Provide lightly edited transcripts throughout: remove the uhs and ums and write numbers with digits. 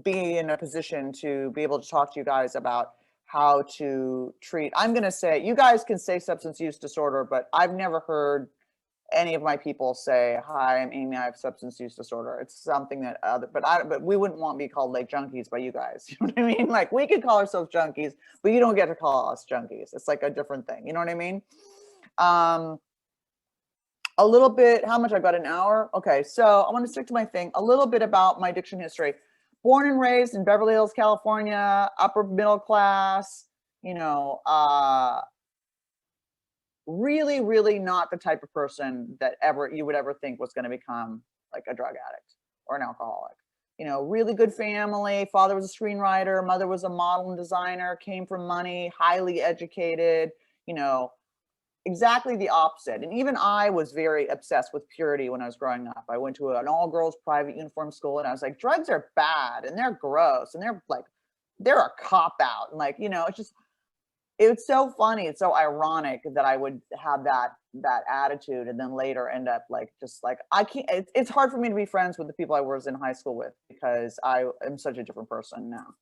be in a position to be able to talk to you guys about how to treat. I'm going to say, you guys can say substance use disorder, but I've never heard any of my people say, "Hi, I'm Amy, I have substance use disorder." It's something that but we wouldn't want to be called like junkies by you guys. You know what I mean? Like, we could call ourselves junkies, but you don't get to call us junkies. It's like a different thing. You know what I mean? A little bit, how much? I've got an hour. Okay, so I want to stick to my thing. A little bit about my addiction history. Born and raised in Beverly Hills, California, upper middle class, you know, really, really not the type of person that you would ever think was going to become like a drug addict or an alcoholic. You know, really good family. Father was a screenwriter. Mother was a model and designer, came from money, highly educated, you know, exactly the opposite. And even I was very obsessed with purity when I was growing up. I went to an all-girls private uniform school, and I was like, drugs are bad and they're gross and they're a cop out. And like, you know, it's so funny. It's so ironic that I would have that attitude and then later end up like, just like, I can't, it's hard for me to be friends with the people I was in high school with because I am such a different person now.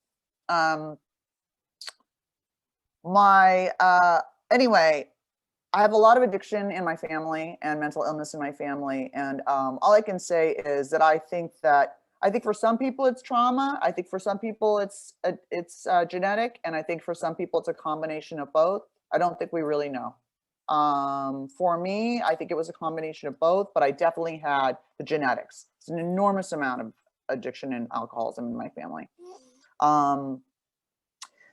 Anyway, I have a lot of addiction in my family and mental illness in my family. And all I can say is that I think for some people it's trauma. I think for some people it's genetic. And I think for some people it's a combination of both. I don't think we really know. For me, I think it was a combination of both, but I definitely had the genetics. It's an enormous amount of addiction and alcoholism in my family.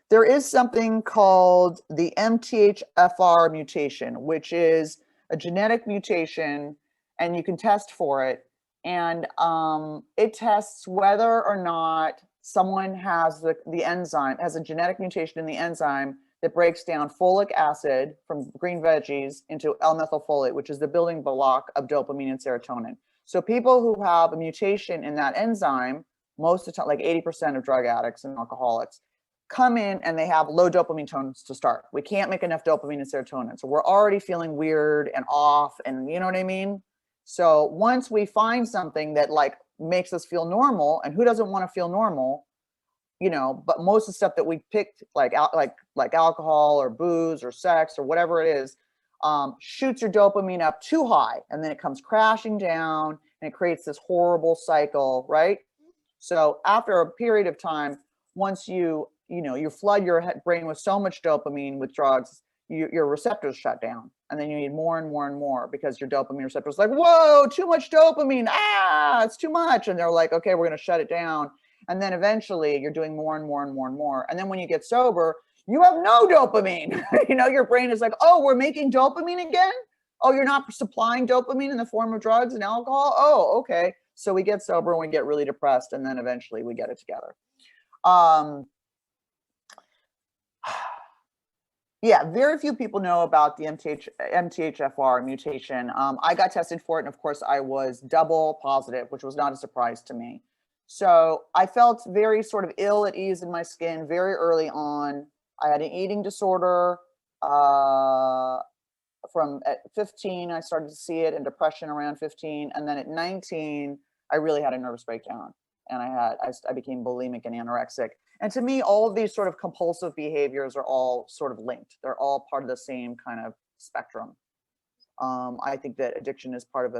There is something called the MTHFR mutation, which is a genetic mutation, and you can test for it. And it tests whether or not someone has the enzyme, has a genetic mutation in the enzyme that breaks down folic acid from green veggies into L-methylfolate, which is the building block of dopamine and serotonin. So people who have a mutation in that enzyme, most of the time, like 80% of drug addicts and alcoholics, come in and they have low dopamine tones to start. We can't make enough dopamine and serotonin. So we're already feeling weird and off, and you know what I mean? So once we find something that like makes us feel normal, and who doesn't want to feel normal, you know, but most of the stuff that we picked, like alcohol or booze or sex or whatever it is, shoots your dopamine up too high, and then it comes crashing down and it creates this horrible cycle, right? So after a period of time, once you flood your brain with so much dopamine with drugs, your receptors shut down, and then you need more and more and more because your dopamine receptors like, whoa, too much dopamine, it's too much, and they're like, okay, we're going to shut it down. And then eventually you're doing more and more and more and more, and then when you get sober, you have no dopamine. You know, your brain is like, oh, we're making dopamine again. Oh, you're not supplying dopamine in the form of drugs and alcohol. Oh, okay. So we get sober and we get really depressed, and then eventually we get it together. Yeah, very few people know about the MTHFR mutation. I got tested for it, and of course I was double positive, which was not a surprise to me. So I felt very sort of ill at ease in my skin very early on. I had an eating disorder. From at 15, I started to see it, and depression around 15. And then at 19, I really had a nervous breakdown, and I became bulimic and anorexic. And to me, all of these sort of compulsive behaviors are all sort of linked. They're all part of the same kind of spectrum. I think that addiction is part of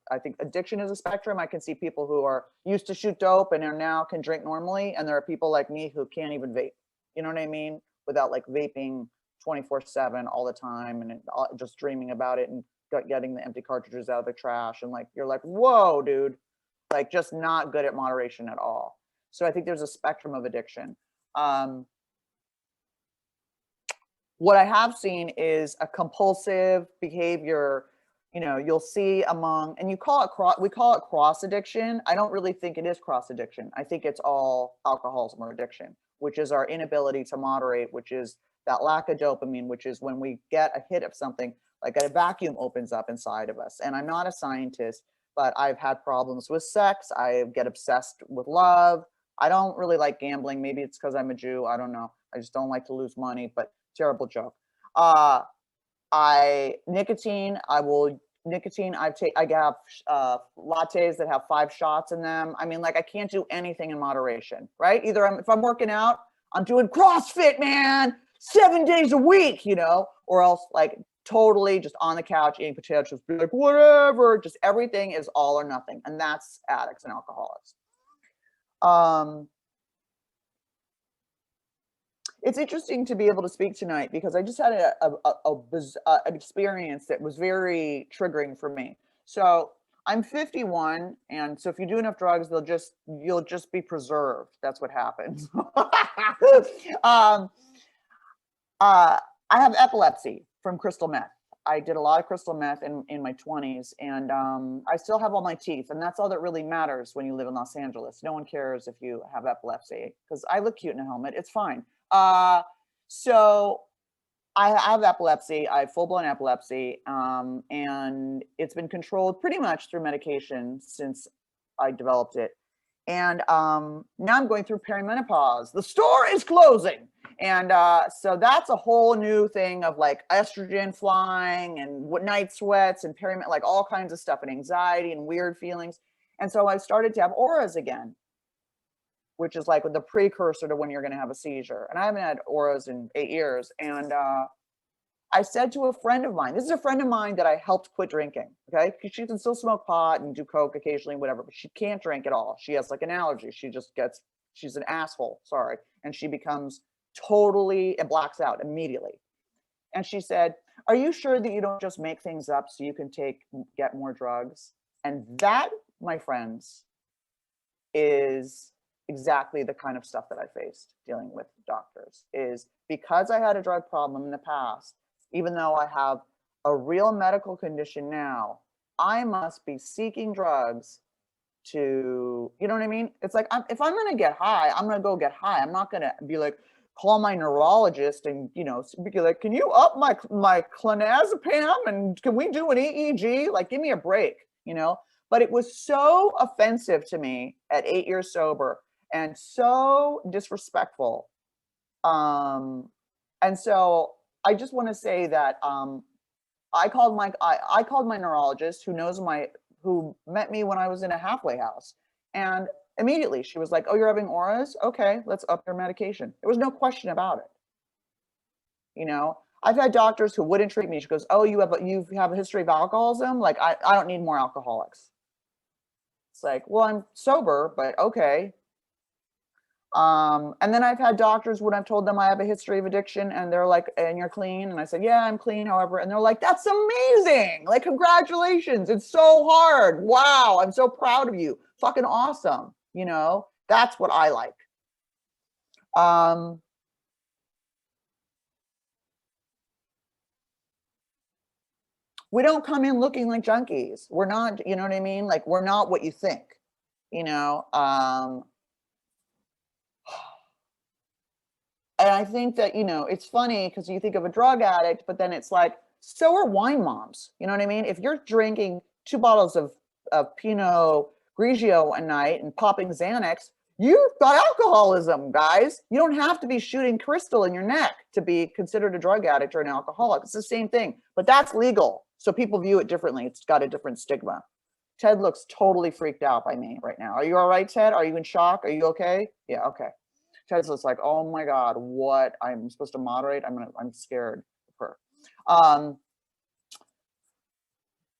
I think addiction is a spectrum. I can see people who are used to shoot dope and are now can drink normally. And there are people like me who can't even vape, you know what I mean? Without like vaping 24/7 all the time and just dreaming about it and getting the empty cartridges out of the trash. And like, you're like, whoa, dude, like just not good at moderation at all. So I think there's a spectrum of addiction. What I have seen is a compulsive behavior, you know, you'll see among, and we call it cross addiction. I don't really think it is cross addiction. I think it's all alcoholism or addiction, which is our inability to moderate, which is that lack of dopamine, which is when we get a hit of something, like a vacuum opens up inside of us. And I'm not a scientist, but I've had problems with sex. I get obsessed with love. I don't really like gambling. Maybe it's because I'm a Jew. I don't know. I just don't like to lose money, but terrible joke. Nicotine, I will nicotine. I have lattes that have 5 shots in them. I mean, like, I can't do anything in moderation, right? Either if I'm working out, I'm doing CrossFit, man, 7 days a week, you know, or else like totally just on the couch eating potato chips, be like, whatever, just everything is all or nothing. And that's addicts and alcoholics. It's interesting to be able to speak tonight because I just had an experience that was very triggering for me. So I'm 51, and so if you do enough drugs, you'll just be preserved. That's what happens. I have epilepsy from crystal meth. I did a lot of crystal meth in my 20s, and I still have all my teeth, and that's all that really matters when you live in Los Angeles. No one cares if you have epilepsy because I look cute in a helmet. It's fine. So I have epilepsy. I have full-blown epilepsy, and it's been controlled pretty much through medication since I developed it. And now I'm going through perimenopause. The store is closing. And so that's a whole new thing of like estrogen flying and night sweats and like all kinds of stuff and anxiety and weird feelings. And so I started to have auras again, which is like the precursor to when you're going to have a seizure. And I haven't had auras in 8 years. And I said to a friend of mine, this is a friend of mine that I helped quit drinking, okay? Because she can still smoke pot and do coke occasionally, whatever, but she can't drink at all. She has like an allergy. She's an asshole, sorry. And she becomes it blacks out immediately. And she said, are you sure that you don't just make things up so you can get more drugs? And that, my friends, is exactly the kind of stuff that I faced dealing with doctors. Is because I had a drug problem in the past, even though I have a real medical condition now, I must be seeking drugs to, you know what I mean? It's like, if I'm going to get high, I'm going to go get high. I'm not going to be like, call my neurologist and, you know, be like, can you up my clonazepam and can we do an EEG? Like, give me a break, you know? But it was so offensive to me at 8 years sober and so disrespectful. And so I just want to say that I called my neurologist who met me when I was in a halfway house, and immediately she was like, oh, you're having auras? Okay, let's up your medication. There was no question about it. You know, I've had doctors who wouldn't treat me. She goes, oh, you have a history of alcoholism? Like, I don't need more alcoholics. It's like, well, I'm sober, but okay. And then I've had doctors when I've told them I have a history of addiction and they're like, and you're clean? And I said, yeah, I'm clean, however. And they're like, that's amazing. Like, congratulations. It's so hard. Wow. I'm so proud of you. Fucking awesome. You know, that's what I like. We don't come in looking like junkies. We're not, you know what I mean? Like, we're not what you think, you know? And I think that, you know, it's funny because you think of a drug addict, but then it's like, so are wine moms. You know what I mean? If you're drinking 2 bottles of Pinot Grigio a night and popping Xanax, you've got alcoholism, guys. You don't have to be shooting crystal in your neck to be considered a drug addict or an alcoholic. It's the same thing, but that's legal. So people view it differently. It's got a different stigma. Ted looks totally freaked out by me right now. Are you all right, Ted? Are you in shock? Are you okay? Yeah, okay. Ted's just like, oh my God, what? I'm supposed to moderate? I'm scared of her.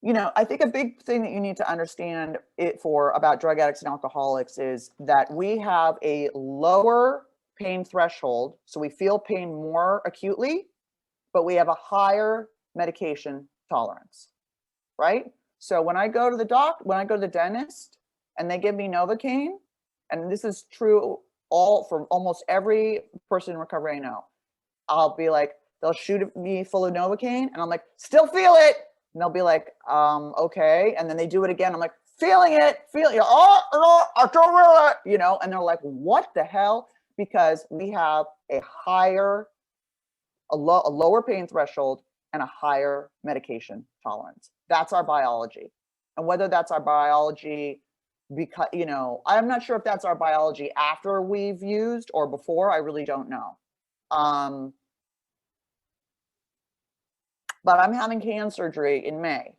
You know, I think a big thing that you need to understand about drug addicts and alcoholics is that we have a lower pain threshold. So we feel pain more acutely, but we have a higher medication tolerance, right? So when I go to the dentist and they give me Novocaine, and this is true for almost every person in recovery I know, I'll be like, they'll shoot me full of Novocaine and I'm like, still feel it. And they'll be like, okay. And then they do it again. I'm like, feeling it. Oh, I don't feel it, you know? And they're like, what the hell? Because we have a lower pain threshold and a higher medication tolerance. That's our biology. And whether that's our biology, because, you know, I'm not sure if that's our biology after we've used or before. I really don't know. But I'm having hand surgery in May.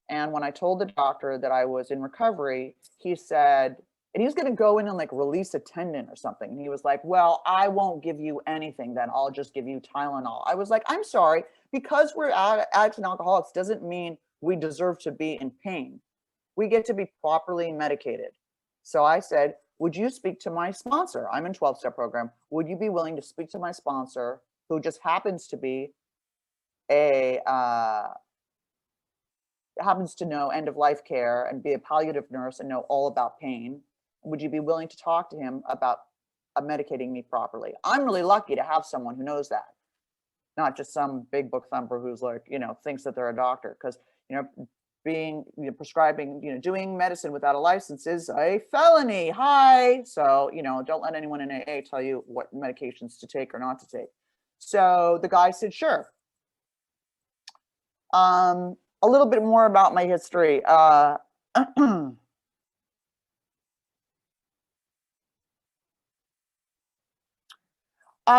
And when I told the doctor that I was in recovery, he said, and he was going to go in and like release a tendon or something. And he was like, well, I won't give you anything then. I'll just give you Tylenol. I was like, I'm sorry, because we're addicts and alcoholics doesn't mean we deserve to be in pain. We get to be properly medicated. So I said, would you speak to my sponsor? I'm in 12-step program. Would you be willing to speak to my sponsor, who just happens to be a happens to know end of life care and be a palliative nurse and know all about pain? Would you be willing to talk to him about medicating me properly? I'm really lucky to have someone who knows that, not just some big book thumper who's like, thinks that they're a doctor, because being prescribing, doing medicine without a license is a felony. Hi. So, don't let anyone in AA tell you what medications to take or not to take. So the guy said, sure. A little bit more about my history. I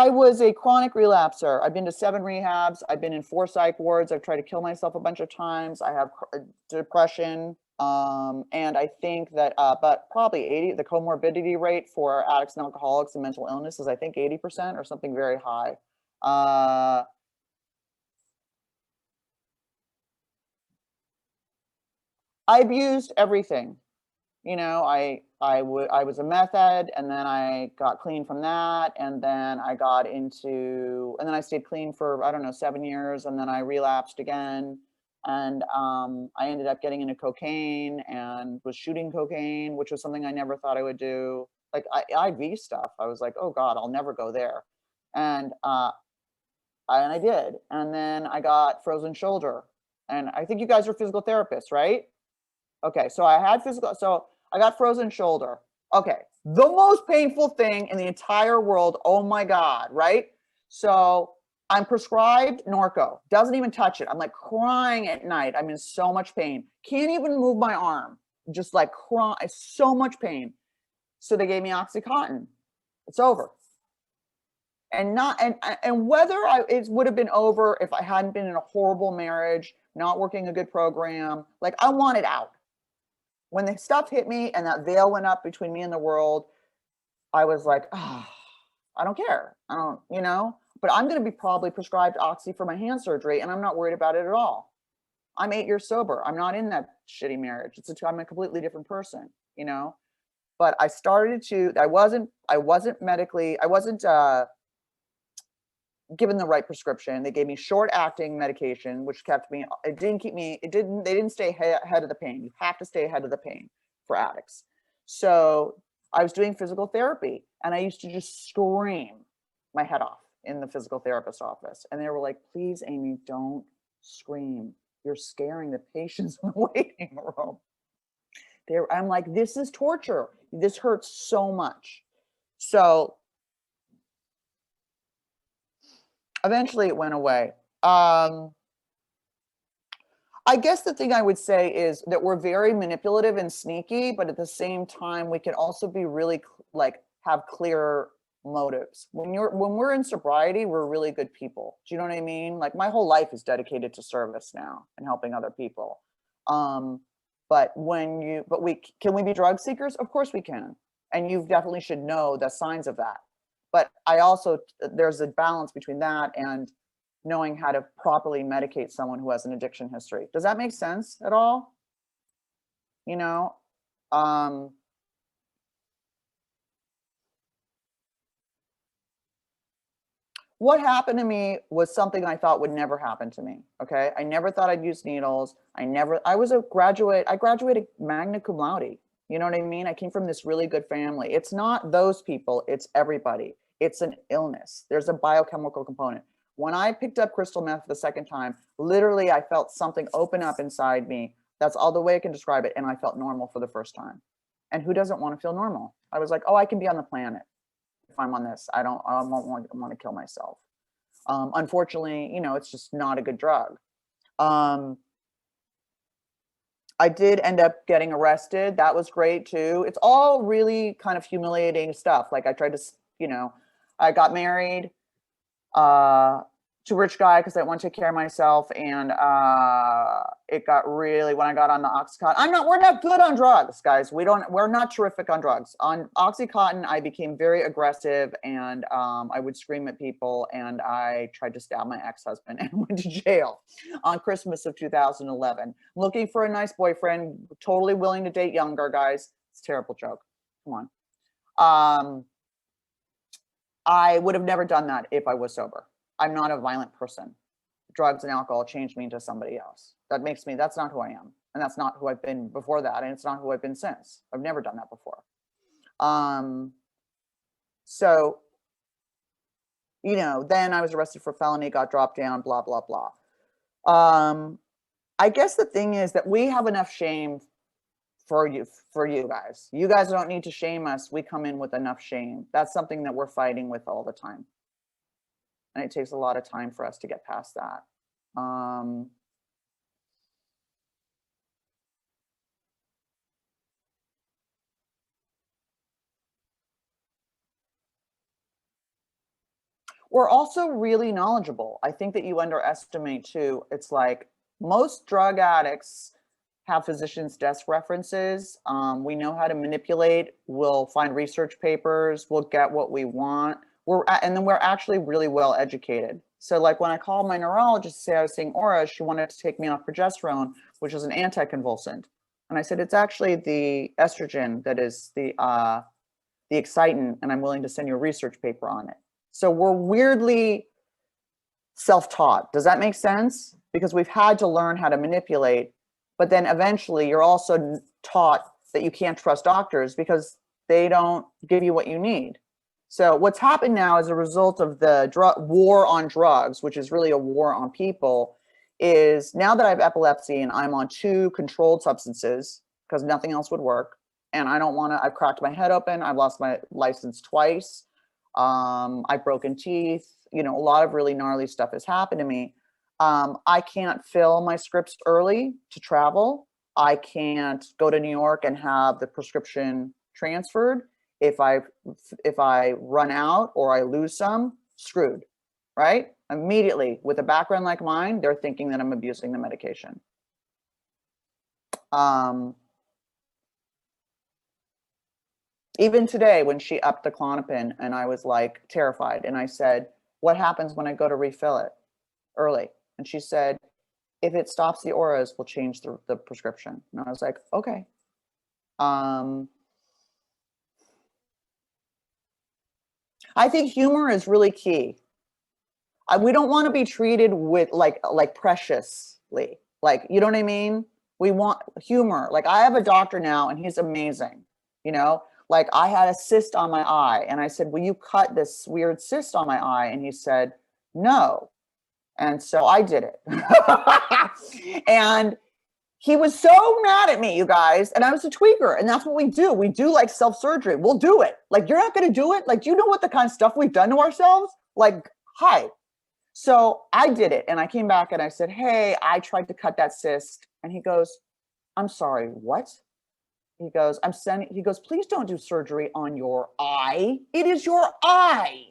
was a chronic relapser. I've been to 7 rehabs. I've been in 4 psych wards. I've tried to kill myself a bunch of times. I have depression. And I think that, but probably the comorbidity rate for addicts and alcoholics and mental illness is, I think, 80% or something very high. I abused everything. I was a meth head, and then I got clean from that, and then I stayed clean for, I don't know, 7 years, and then I relapsed again, and I ended up getting into cocaine and was shooting cocaine, which was something I never thought I would do. Like IV stuff, I was like, oh God, I'll never go there, and I did, and then I got frozen shoulder, and I think you guys are physical therapists, right? Okay, so I got frozen shoulder. Okay, the most painful thing in the entire world. Oh my God, right? So I'm prescribed Norco, doesn't even touch it. I'm like crying at night. I'm in so much pain. Can't even move my arm. Just like crying, so much pain. So they gave me Oxycontin. It's over. And whether it would have been over if I hadn't been in a horrible marriage, not working a good program, like I wanted out. When the stuff hit me and that veil went up between me and the world, I was like, oh, I don't care. I don't, but I'm going to be probably prescribed Oxy for my hand surgery, and I'm not worried about it at all. I'm 8 years sober. I'm not in that shitty marriage. I'm a completely different person, but I wasn't given the right prescription. They gave me short acting medication, which they didn't stay ahead of the pain. You have to stay ahead of the pain for addicts. So I was doing physical therapy, and I used to just scream my head off in the physical therapist office. And they were like, please, Amy, don't scream. You're scaring the patients in the waiting room. I'm like, this is torture. This hurts so much. So eventually it went away. I guess the thing I would say is that we're very manipulative and sneaky, but at the same time, we can also be really have clear motives. When we're in sobriety, we're really good people. Do you know what I mean? Like my whole life is dedicated to service now and helping other people. But can we be drug seekers? Of course we can. And you definitely should know the signs of that. But there's a balance between that and knowing how to properly medicate someone who has an addiction history. Does that make sense at all? What happened to me was something I thought would never happen to me. Okay. I never thought I'd use needles. I graduated magna cum laude. You know what I mean? I came from this really good family. It's not those people, it's everybody. It's an illness. There's a biochemical component. When I picked up crystal meth the second time, literally I felt something open up inside me. That's all the way I can describe it. And I felt normal for the first time. And who doesn't want to feel normal? I was like, oh, I can be on the planet. If I'm on this, I won't want to kill myself. Unfortunately, it's just not a good drug. I did end up getting arrested. That was great too. It's all really kind of humiliating stuff. Like I tried to, I got married to a rich guy because I want to take care of myself. And it got really, when I got on the Oxycontin, we're not good on drugs, guys. We're not terrific on drugs. On Oxycontin, I became very aggressive, and I would scream at people, and I tried to stab my ex-husband and went to jail on Christmas of 2011. Looking for a nice boyfriend, totally willing to date younger, guys. It's a terrible joke. Come on. I would have never done that if I was sober. I'm not a violent person. Drugs and alcohol changed me into somebody else. That's not who I am. And that's not who I've been before that. And it's not who I've been since. I've never done that before. So, then I was arrested for felony, got dropped down, blah, blah, blah. I guess the thing is that we have enough shame for you guys. You guys don't need to shame us. We come in with enough shame. That's something that we're fighting with all the time. And it takes a lot of time for us to get past that. We're also really knowledgeable. I think that you underestimate too. It's like most drug addicts have physicians' desk references. We know how to manipulate. We'll find research papers. We'll get what we want. And then we're actually really well educated. So like when I called my neurologist to say I was seeing auras, she wanted to take me off progesterone, which is an anticonvulsant. And I said, it's actually the estrogen that is the excitant, and I'm willing to send you a research paper on it. So we're weirdly self-taught. Does that make sense? Because we've had to learn how to manipulate, but then eventually you're also taught that you can't trust doctors because they don't give you what you need. So what's happened now as a result of the war on drugs, which is really a war on people, is now that I have epilepsy and I'm on 2 controlled substances because nothing else would work, and I don't want to, I've cracked my head open, I've lost my license twice, I've broken teeth, a lot of really gnarly stuff has happened to me. I can't fill my scripts early to travel. I can't go to New York and have the prescription transferred. If I run out or I lose some, screwed, right? Immediately, with a background like mine, they're thinking that I'm abusing the medication. Even today, when she upped the Klonopin, and I was like terrified, and I said, what happens when I go to refill it early? And she said, if it stops the auras, we'll change the prescription. And I was like, okay. I think humor is really key. We don't want to be treated with like preciously, like, you know what I mean? We want humor. Like I have a doctor now and he's amazing. Like I had a cyst on my eye and I said, will you cut this weird cyst on my eye? And he said, no. And so I did it. And he was so mad at me, you guys. And I was a tweaker. And that's what we do. We do like self-surgery. We'll do it. Like, you're not going to do it. Like, do you know what the kind of stuff we've done to ourselves? Like, hi. So I did it. And I came back and I said, hey, I tried to cut that cyst. And he goes, I'm sorry, what? He goes, please don't do surgery on your eye. It is your eye.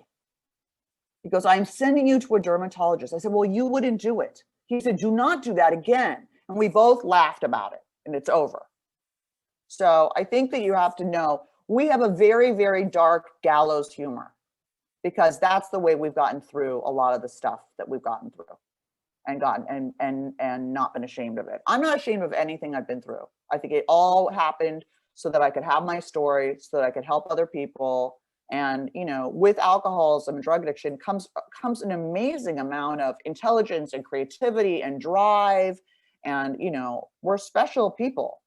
He goes, I'm sending you to a dermatologist. I said, well, you wouldn't do it. He said, do not do that again. And we both laughed about it and it's over. So I think that you have to know, we have a very, very dark gallows humor because that's the way we've gotten through a lot of the stuff that we've gotten through and not been ashamed of it. I'm not ashamed of anything I've been through. I think it all happened so that I could have my story, so that I could help other people. And, with alcoholism and drug addiction comes an amazing amount of intelligence and creativity and drive. And, we're special people,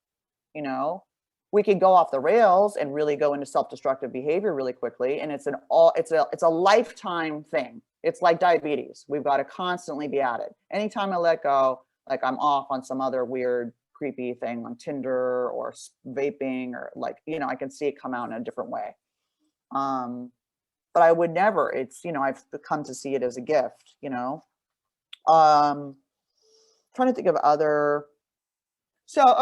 we could go off the rails and really go into self-destructive behavior really quickly. And it's a lifetime thing. It's like diabetes. We've got to constantly be at it. Anytime I let go, like I'm off on some other weird, creepy thing on Tinder or vaping or like, I can see it come out in a different way. But I would never, I've come to see it as a gift, trying to think of other. So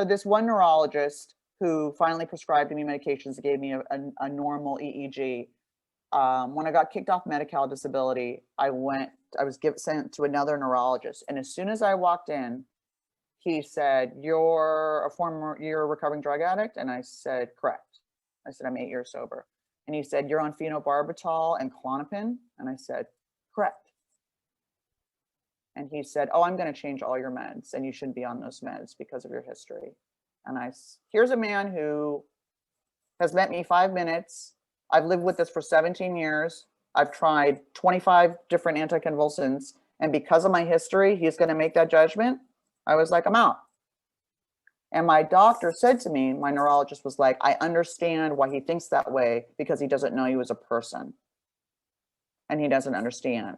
this one neurologist who finally prescribed me medications, gave me a normal EEG. when I got kicked off Medi-Cal disability, I was sent to another neurologist. And as soon as I walked in, he said, you're a recovering drug addict? And I said, correct. I said, I'm 8 years sober. And he said, you're on phenobarbital and Klonopin? And I said, correct. And he said, oh, I'm going to change all your meds and you shouldn't be on those meds because of your history. And here's a man who has met me 5 minutes. I've lived with this for 17 years. I've tried 25 different anticonvulsants. And because of my history, he's going to make that judgment. I was like, I'm out. And my doctor said to me, my neurologist was like, I understand why he thinks that way because he doesn't know you as a person. And he doesn't understand.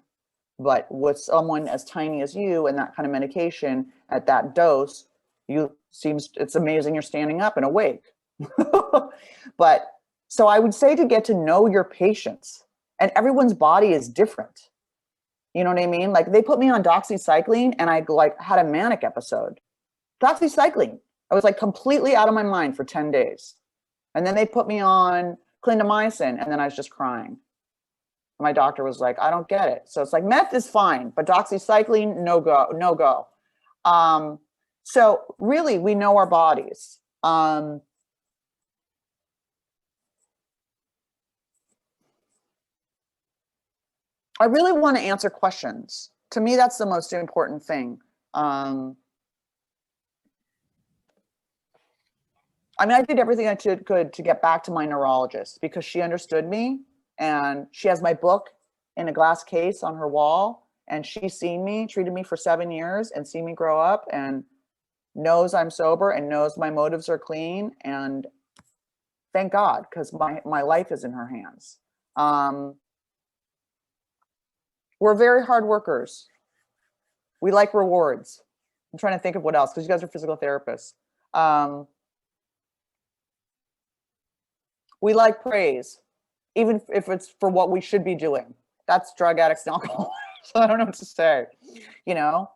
But with someone as tiny as you and that kind of medication at that dose, it's amazing you're standing up and awake. But so I would say to get to know your patients, and everyone's body is different. You know what I mean? Like they put me on doxycycline and I had a manic episode. Doxycycline. I was like completely out of my mind for 10 days. And then they put me on clindamycin and then I was just crying. My doctor was like, I don't get it. So it's like meth is fine, but doxycycline, no go. So really we know our bodies. I really want to answer questions. To me, that's the most important thing. I did everything I could to get back to my neurologist because she understood me, and she has my book in a glass case on her wall, and she's seen me, treated me for 7 years and seen me grow up and knows I'm sober and knows my motives are clean. And thank God, because my life is in her hands. We're very hard workers. We like rewards. I'm trying to think of what else, because you guys are physical therapists. We like praise, even if it's for what we should be doing. That's drug addicts and alcoholics. So I don't know what to say, you know?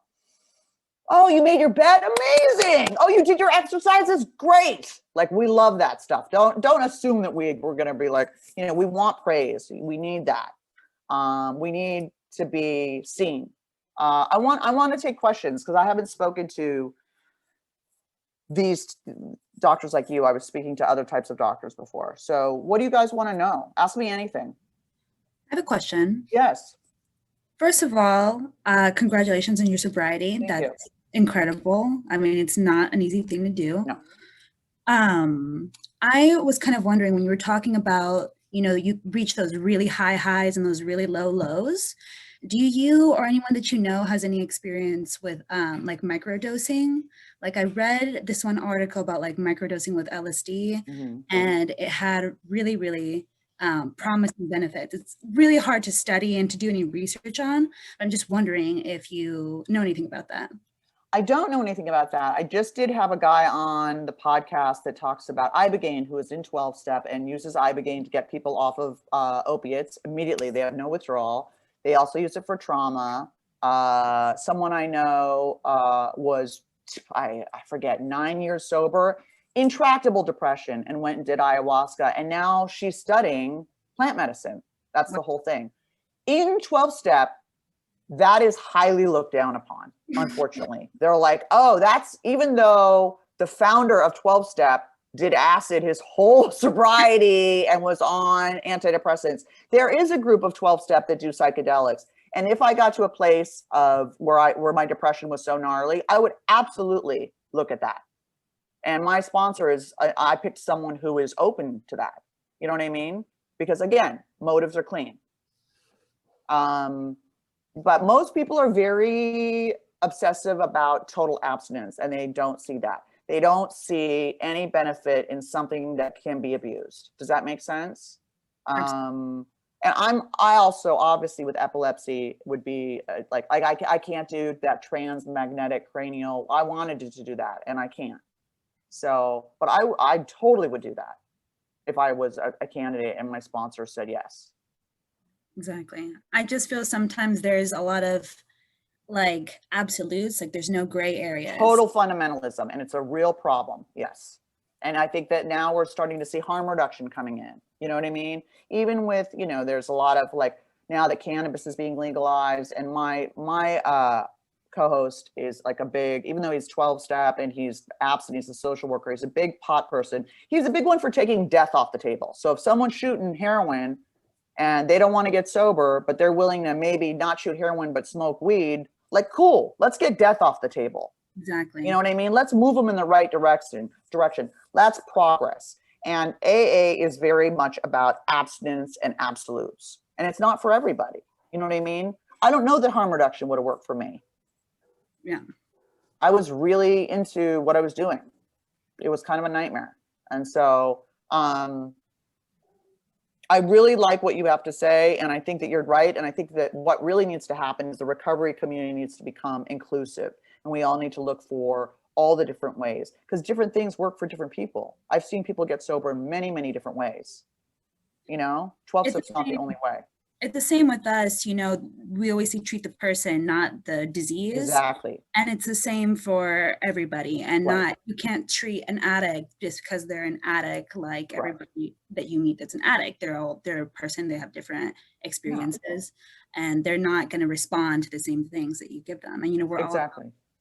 Oh, you made your bed? Amazing. Oh, you did your exercises? Great. Like, we love that stuff. Don't assume that we're going to be like, we want praise. We need that. We need to be seen. I want to take questions because I haven't spoken to these doctors like you. I was speaking to other types of doctors before. So what do you guys want to know? Ask me anything. I have a question. Yes. First of all, congratulations on your sobriety. Thank That's you. incredible. It's not an easy thing to do. No. I was kind of wondering when you were talking about, you reach those really high highs and those really low lows. Do you or anyone that you know has any experience with like microdosing? Like I read this one article about like microdosing with LSD, and it had really, really promising benefits. It's really hard to study and to do any research on. I'm just wondering if you know anything about that. I don't know anything about that. I just did have a guy on the podcast that talks about Ibogaine, who is in 12-step and uses Ibogaine to get people off of opiates immediately. They have no withdrawal. They also use it for trauma. Someone I know was, I forget, 9 years sober, intractable depression, and went and did ayahuasca. And now she's studying plant medicine. That's the whole thing. In 12-step, that is highly looked down upon, unfortunately. They're like, oh, that's, even though the founder of 12-step did acid his whole sobriety and was on antidepressants, there is a group of 12-step that do psychedelics. And if I got to a place of where my depression was so gnarly, I would absolutely look at that. And my sponsor I picked someone who is open to that. You know what I mean? Because again, motives are clean. But most people are very obsessive about total abstinence, and they don't see that. They don't see any benefit in something that can be abused. Does that make sense? And I also, obviously with epilepsy, would be I can't do that transmagnetic cranial. I wanted to do that and I can't. So, but I totally would do that if I was a candidate and my sponsor said yes. Exactly. I just feel sometimes there's a lot of like absolutes, like there's no gray areas. Total fundamentalism, and it's a real problem. Yes. And I think that now we're starting to see harm reduction coming in. You know what I mean? Even with, you know, there's a lot of like, now that cannabis is being legalized, and my co-host is like a big, even though he's 12 step and he's abstinent, he's a social worker, he's a big pot person. He's a big one for taking death off the table. So if someone's shooting heroin and they don't want to get sober, but they're willing to maybe not shoot heroin, but smoke weed, like, cool, let's get death off the table. Exactly. You know what I mean? Let's move them in the right direction. That's progress. And AA is very much about abstinence and absolutes. And it's not for everybody. You know what I mean? I don't know that harm reduction would have worked for me. Yeah. I was really into what I was doing. It was kind of a nightmare. And so I really like what you have to say. And I think that you're right. And I think that what really needs to happen is the recovery community needs to become inclusive. And we all need to look for all the different ways, because different things work for different people. I've seen people get sober in many, many different ways. You know, 12 steps not the only way. It's the same with us, you know, we always say treat the person, not the disease. Exactly. And it's the same for everybody, and Right. not, you can't treat an addict just because they're an addict, like everybody that you meet that's an addict. They're a person, they have different experiences, and they're not going to respond to the same things that you give them. And, you know, we're all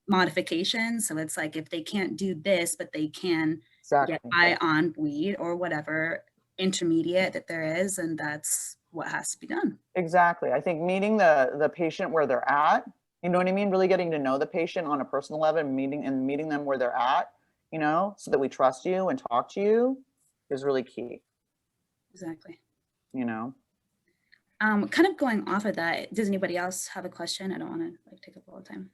modifications. So it's like, if they can't do this, but they can get by on weed or whatever intermediate that there is, and that's what has to be done. Exactly. I think meeting the patient where they're at, you know what I mean? Really getting to know the patient on a personal level, and meeting them where they're at, you know, so that we trust you and talk to you is really key. Exactly. You know? Kind of going off of that, does anybody else have a question? I don't want to like take up all the time.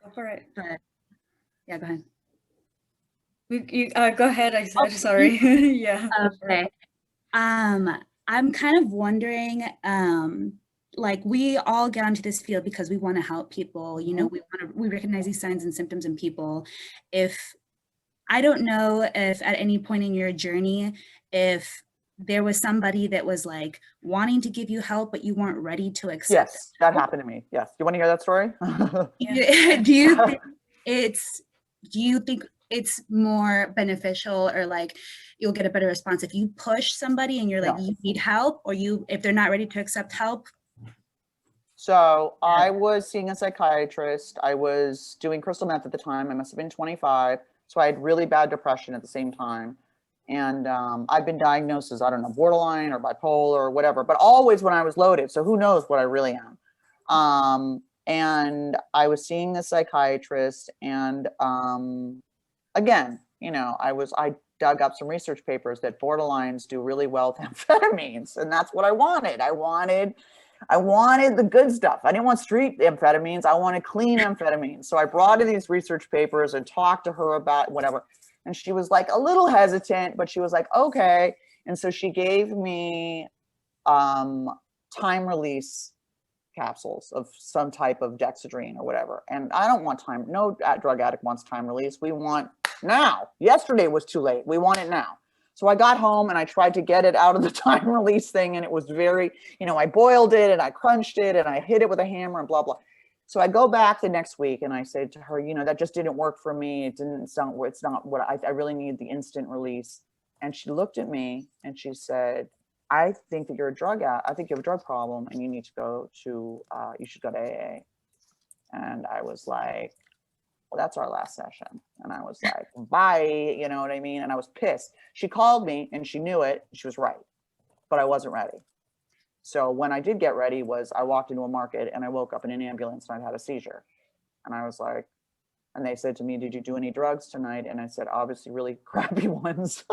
Go for it. But yeah, go ahead. Go ahead. I'm sorry. Yeah. Okay. I'm kind of wondering, like, we all get onto this field because we want to help people, you know, we recognize these signs and symptoms in people. I don't know if at any point in your journey, if there was somebody that was like wanting to give you help, but you weren't ready to accept. Yes, that happened to me. Yes. You want to hear that story? Do you think it's more beneficial, or like you'll get a better response if you push somebody and you're like, you need help, or if they're not ready to accept help? So I was seeing a psychiatrist. I was doing crystal meth at the time. I must have been 25. So I had really bad depression at the same time. And I've been diagnosed as, I don't know, borderline or bipolar or whatever, but always when I was loaded. So who knows what I really am. And I was seeing the psychiatrist, and again, you know, I dug up some research papers that borderlines do really well with amphetamines, and that's what I wanted. I wanted the good stuff. I didn't want street amphetamines. I wanted clean amphetamines. So I brought in these research papers and talked to her about whatever. And she was like a little hesitant, but she was like, okay. And so she gave me time release capsules of some type of dexedrine or whatever. And I don't want time. No drug addict wants time release. We want now. Yesterday was too late. We want it now. So I got home and I tried to get it out of the time release thing. And it was very, you know, I boiled it and I crunched it and I hit it with a hammer and blah, blah. So I go back the next week and I said to her, you know, that just didn't work for me. It's not what I really need, the instant release. And she looked at me and she said, I think that you're a drug addict. I think you have a drug problem and you need to go to, you should go to AA. And I was like, well, that's our last session. And I was like, bye, you know what I mean? And I was pissed. She called me and she knew it. She was right, but I wasn't ready. So when I did get ready I walked into a market and I woke up in an ambulance and I'd had a seizure. And I was like, and they said to me, did you do any drugs tonight? And I said, obviously really crappy ones,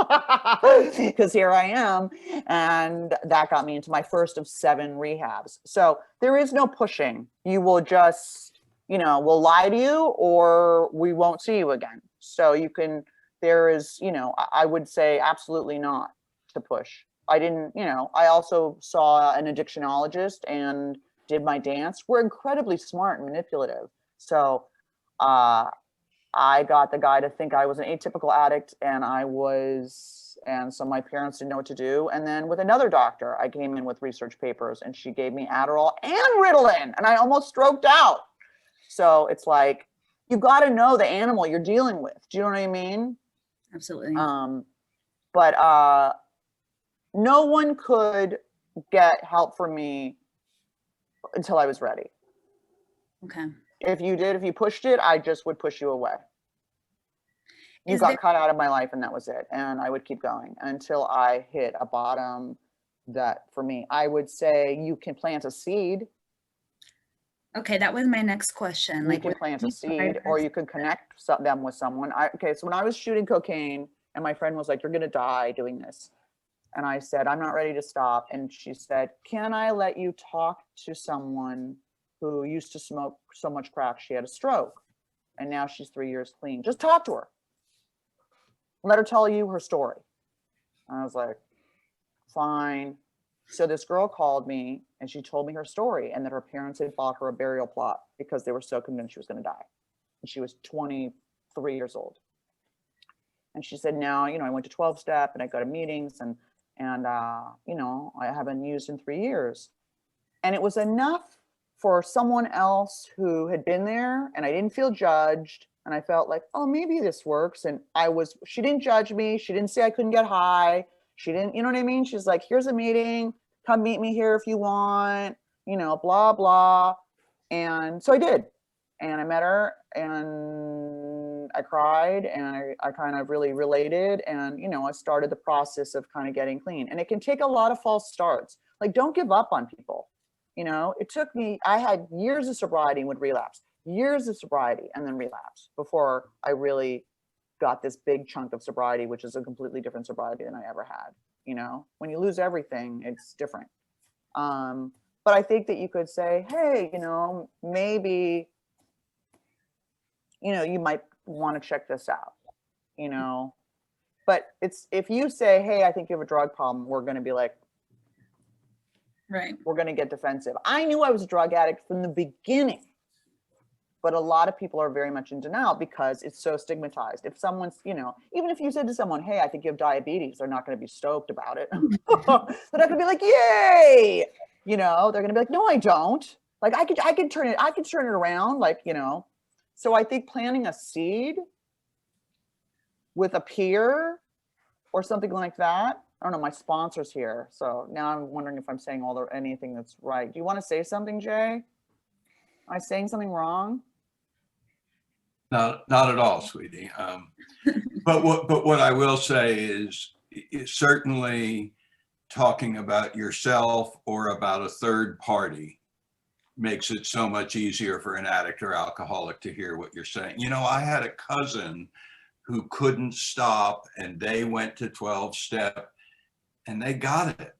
because here I am. And that got me into my first of 7 rehabs. So there is no pushing. You will just, you know, we'll lie to you or we won't see you again. So there is, you know, I would say absolutely not to push. I didn't, you know, I also saw an addictionologist and did my dance. We're incredibly smart and manipulative. So I got the guy to think I was an atypical addict, and so my parents didn't know what to do. And then with another doctor, I came in with research papers and she gave me Adderall and Ritalin, and I almost stroked out. So it's like, you've got to know the animal you're dealing with. Do you know what I mean? Absolutely. But no one could get help from me until I was ready. Okay. If you pushed it, I just would push you away. You Is got there- cut out of my life and that was it. And I would keep going until I hit a bottom that for me, I would say you can plant a seed. Okay, that was my next question. You Like, can with plant a these seed or fires- you can connect them with someone. Okay, so when I was shooting cocaine and my friend was like, you're going to die doing this. And I said, I'm not ready to stop. And she said, can I let you talk to someone who used to smoke so much crack she had a stroke and now she's 3 years clean? Just talk to her. Let her tell you her story. And I was like, fine. So this girl called me and she told me her story and that her parents had bought her a burial plot because they were so convinced she was going to die. And she was 23 years old. And she said, now, I went to 12-step and I go to meetings and I haven't used in 3 years. And it was enough for someone else who had been there and I didn't feel judged. And I felt like, oh, maybe this works. And she didn't judge me. She didn't say I couldn't get high. She didn't, you know what I mean? She's like, here's a meeting. Come meet me here if you want, blah, blah. And so I did. And I met her and I cried and I kind of really related. And, I started the process of kind of getting clean. And it can take a lot of false starts. Like, don't give up on people. It took me, I had years of sobriety and would relapse. Years of sobriety and then relapse before I really got this big chunk of sobriety, which is a completely different sobriety than I ever had. When you lose everything, it's different. But I think that you could say, hey, maybe, you might want to check this out, but if you say, hey, I think you have a drug problem, we're going to be like, Right. We're going to get defensive. I knew I was a drug addict from the beginning. But a lot of people are very much in denial because it's so stigmatized. If someone's, even if you said to someone, hey, I think you have diabetes, they're not going to be stoked about it. They're not going to be like, yay. They're going to be like, no, I don't. Like, I could turn it around. Like, so I think planting a seed with a peer or something like that. I don't know, my sponsor's here. So now I'm wondering if I'm saying anything that's right. Do you want to say something, Jay? Am I saying something wrong? Not at all, sweetie. But what I will say is certainly talking about yourself or about a third party makes it so much easier for an addict or alcoholic to hear what you're saying. I had a cousin who couldn't stop and they went to 12-step and they got it.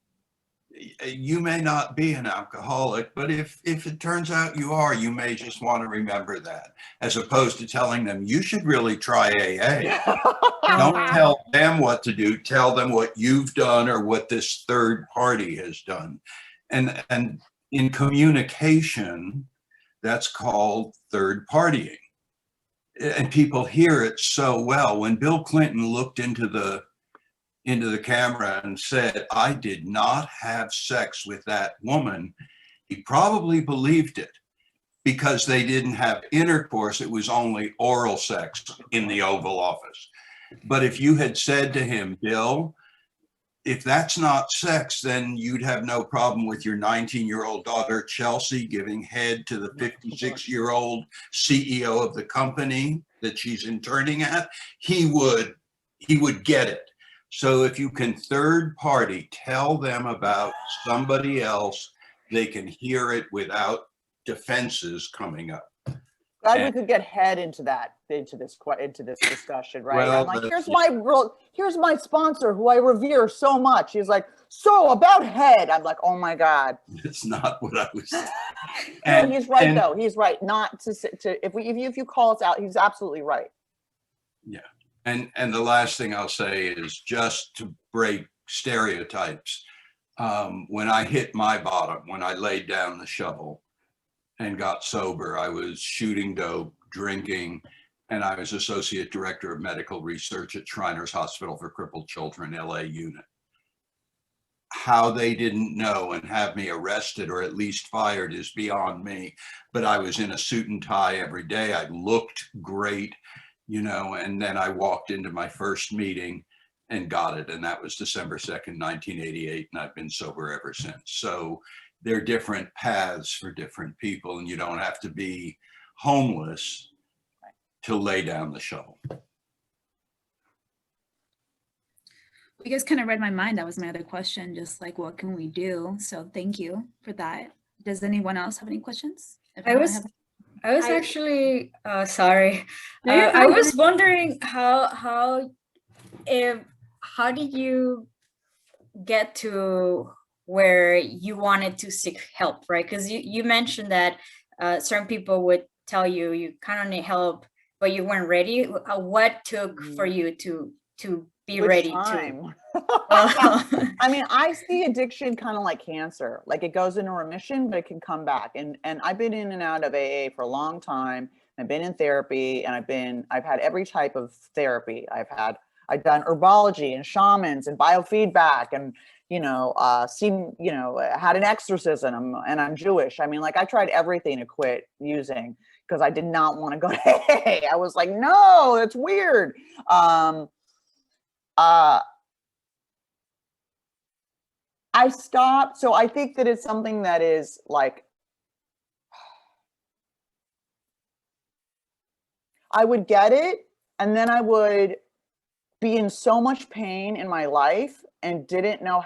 You may not be an alcoholic, but if it turns out you are, you may just want to remember that, as opposed to telling them you should really try AA. Don't tell them what to do. Tell them what you've done or what this third party has done. And in communication, that's called third partying. And people hear it so well. When Bill Clinton looked into the camera and said, I did not have sex with that woman, he probably believed it because they didn't have intercourse. It was only oral sex in the Oval Office. But if you had said to him, Bill, if that's not sex, then you'd have no problem with your 19-year-old daughter, Chelsea, giving head to the 56-year-old CEO of the company that she's interning at, he would get it. So if you can third party tell them about somebody else, they can hear it without defenses coming up. Glad we could get head into this discussion, right? Well, I'm like, here's my sponsor who I revere so much. He's like, so about head. I'm like, oh my God. It's not what I was saying. No, he's right though. He's right. Not to if you call us out, he's absolutely right. Yeah. And the last thing I'll say is just to break stereotypes. When I hit my bottom, when I laid down the shovel and got sober, I was shooting dope, drinking, and I was associate director of medical research at Shriners Hospital for Crippled Children, LA unit. How they didn't know and have me arrested or at least fired is beyond me. But I was in a suit and tie every day. I looked great. And then I walked into my first meeting and got it. And that was December 2nd, 1988. And I've been sober ever since. So they're different paths for different people, and you don't have to be homeless to lay down the shovel. You guys kind of read my mind. That was my other question, just like, what can we do? So thank you for that. Does anyone else have any questions? I was actually sorry. No, I was wondering how did you get to where you wanted to seek help, right? Because you mentioned that certain people would tell you you kind of need help, but you weren't ready. What took for you to be ready to? I mean, I see addiction kind of like cancer. Like it goes into remission, but it can come back. And I've been in and out of AA for a long time. I've been in therapy, and I've had every type of therapy. I've done herbology and shamans and biofeedback, and had an exorcism, and I'm Jewish. I mean, like I tried everything to quit using because I did not want to go to AA. I was like, no, that's weird. I stopped. So I think that it's something that is like, I would get it, and then I would be in so much pain in my life and didn't know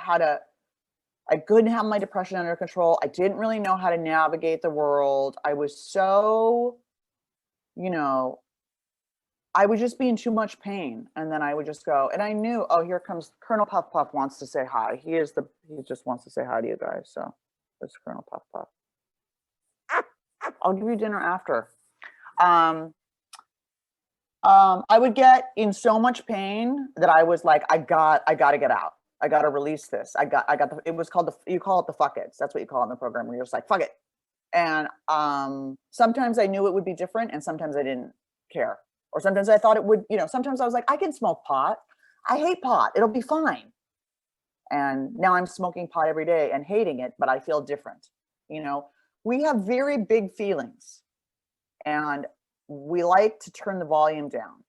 I couldn't have my depression under control. I didn't really know how to navigate the world. I was so, I would just be in too much pain. And then I would just go, and I knew, oh, here comes Colonel Puff Puff wants to say hi. He just wants to say hi to you guys. So there's Colonel Puff Puff. I'll give you dinner after. I would get in so much pain that I was like, I got to get out. I got to release this. It was called you call it the fuck it's. That's what you call it in the program, where you're just like, fuck it. And sometimes I knew it would be different, and sometimes I didn't care. Or sometimes I thought it would, sometimes I was like, I can smoke pot. I hate pot. It'll be fine. And now I'm smoking pot every day and hating it, but I feel different. We have very big feelings, and we like to turn the volume down.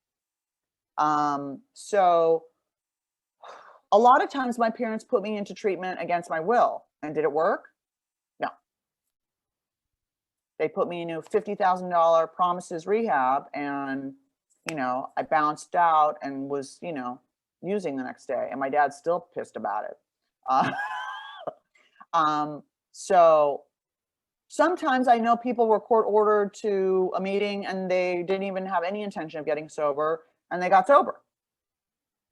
So a lot of times my parents put me into treatment against my will. And did it work? No. They put me into $50,000 promises rehab, and I bounced out and was, using the next day, and my dad's still pissed about it. So sometimes I know people were court ordered to a meeting and they didn't even have any intention of getting sober, and they got sober.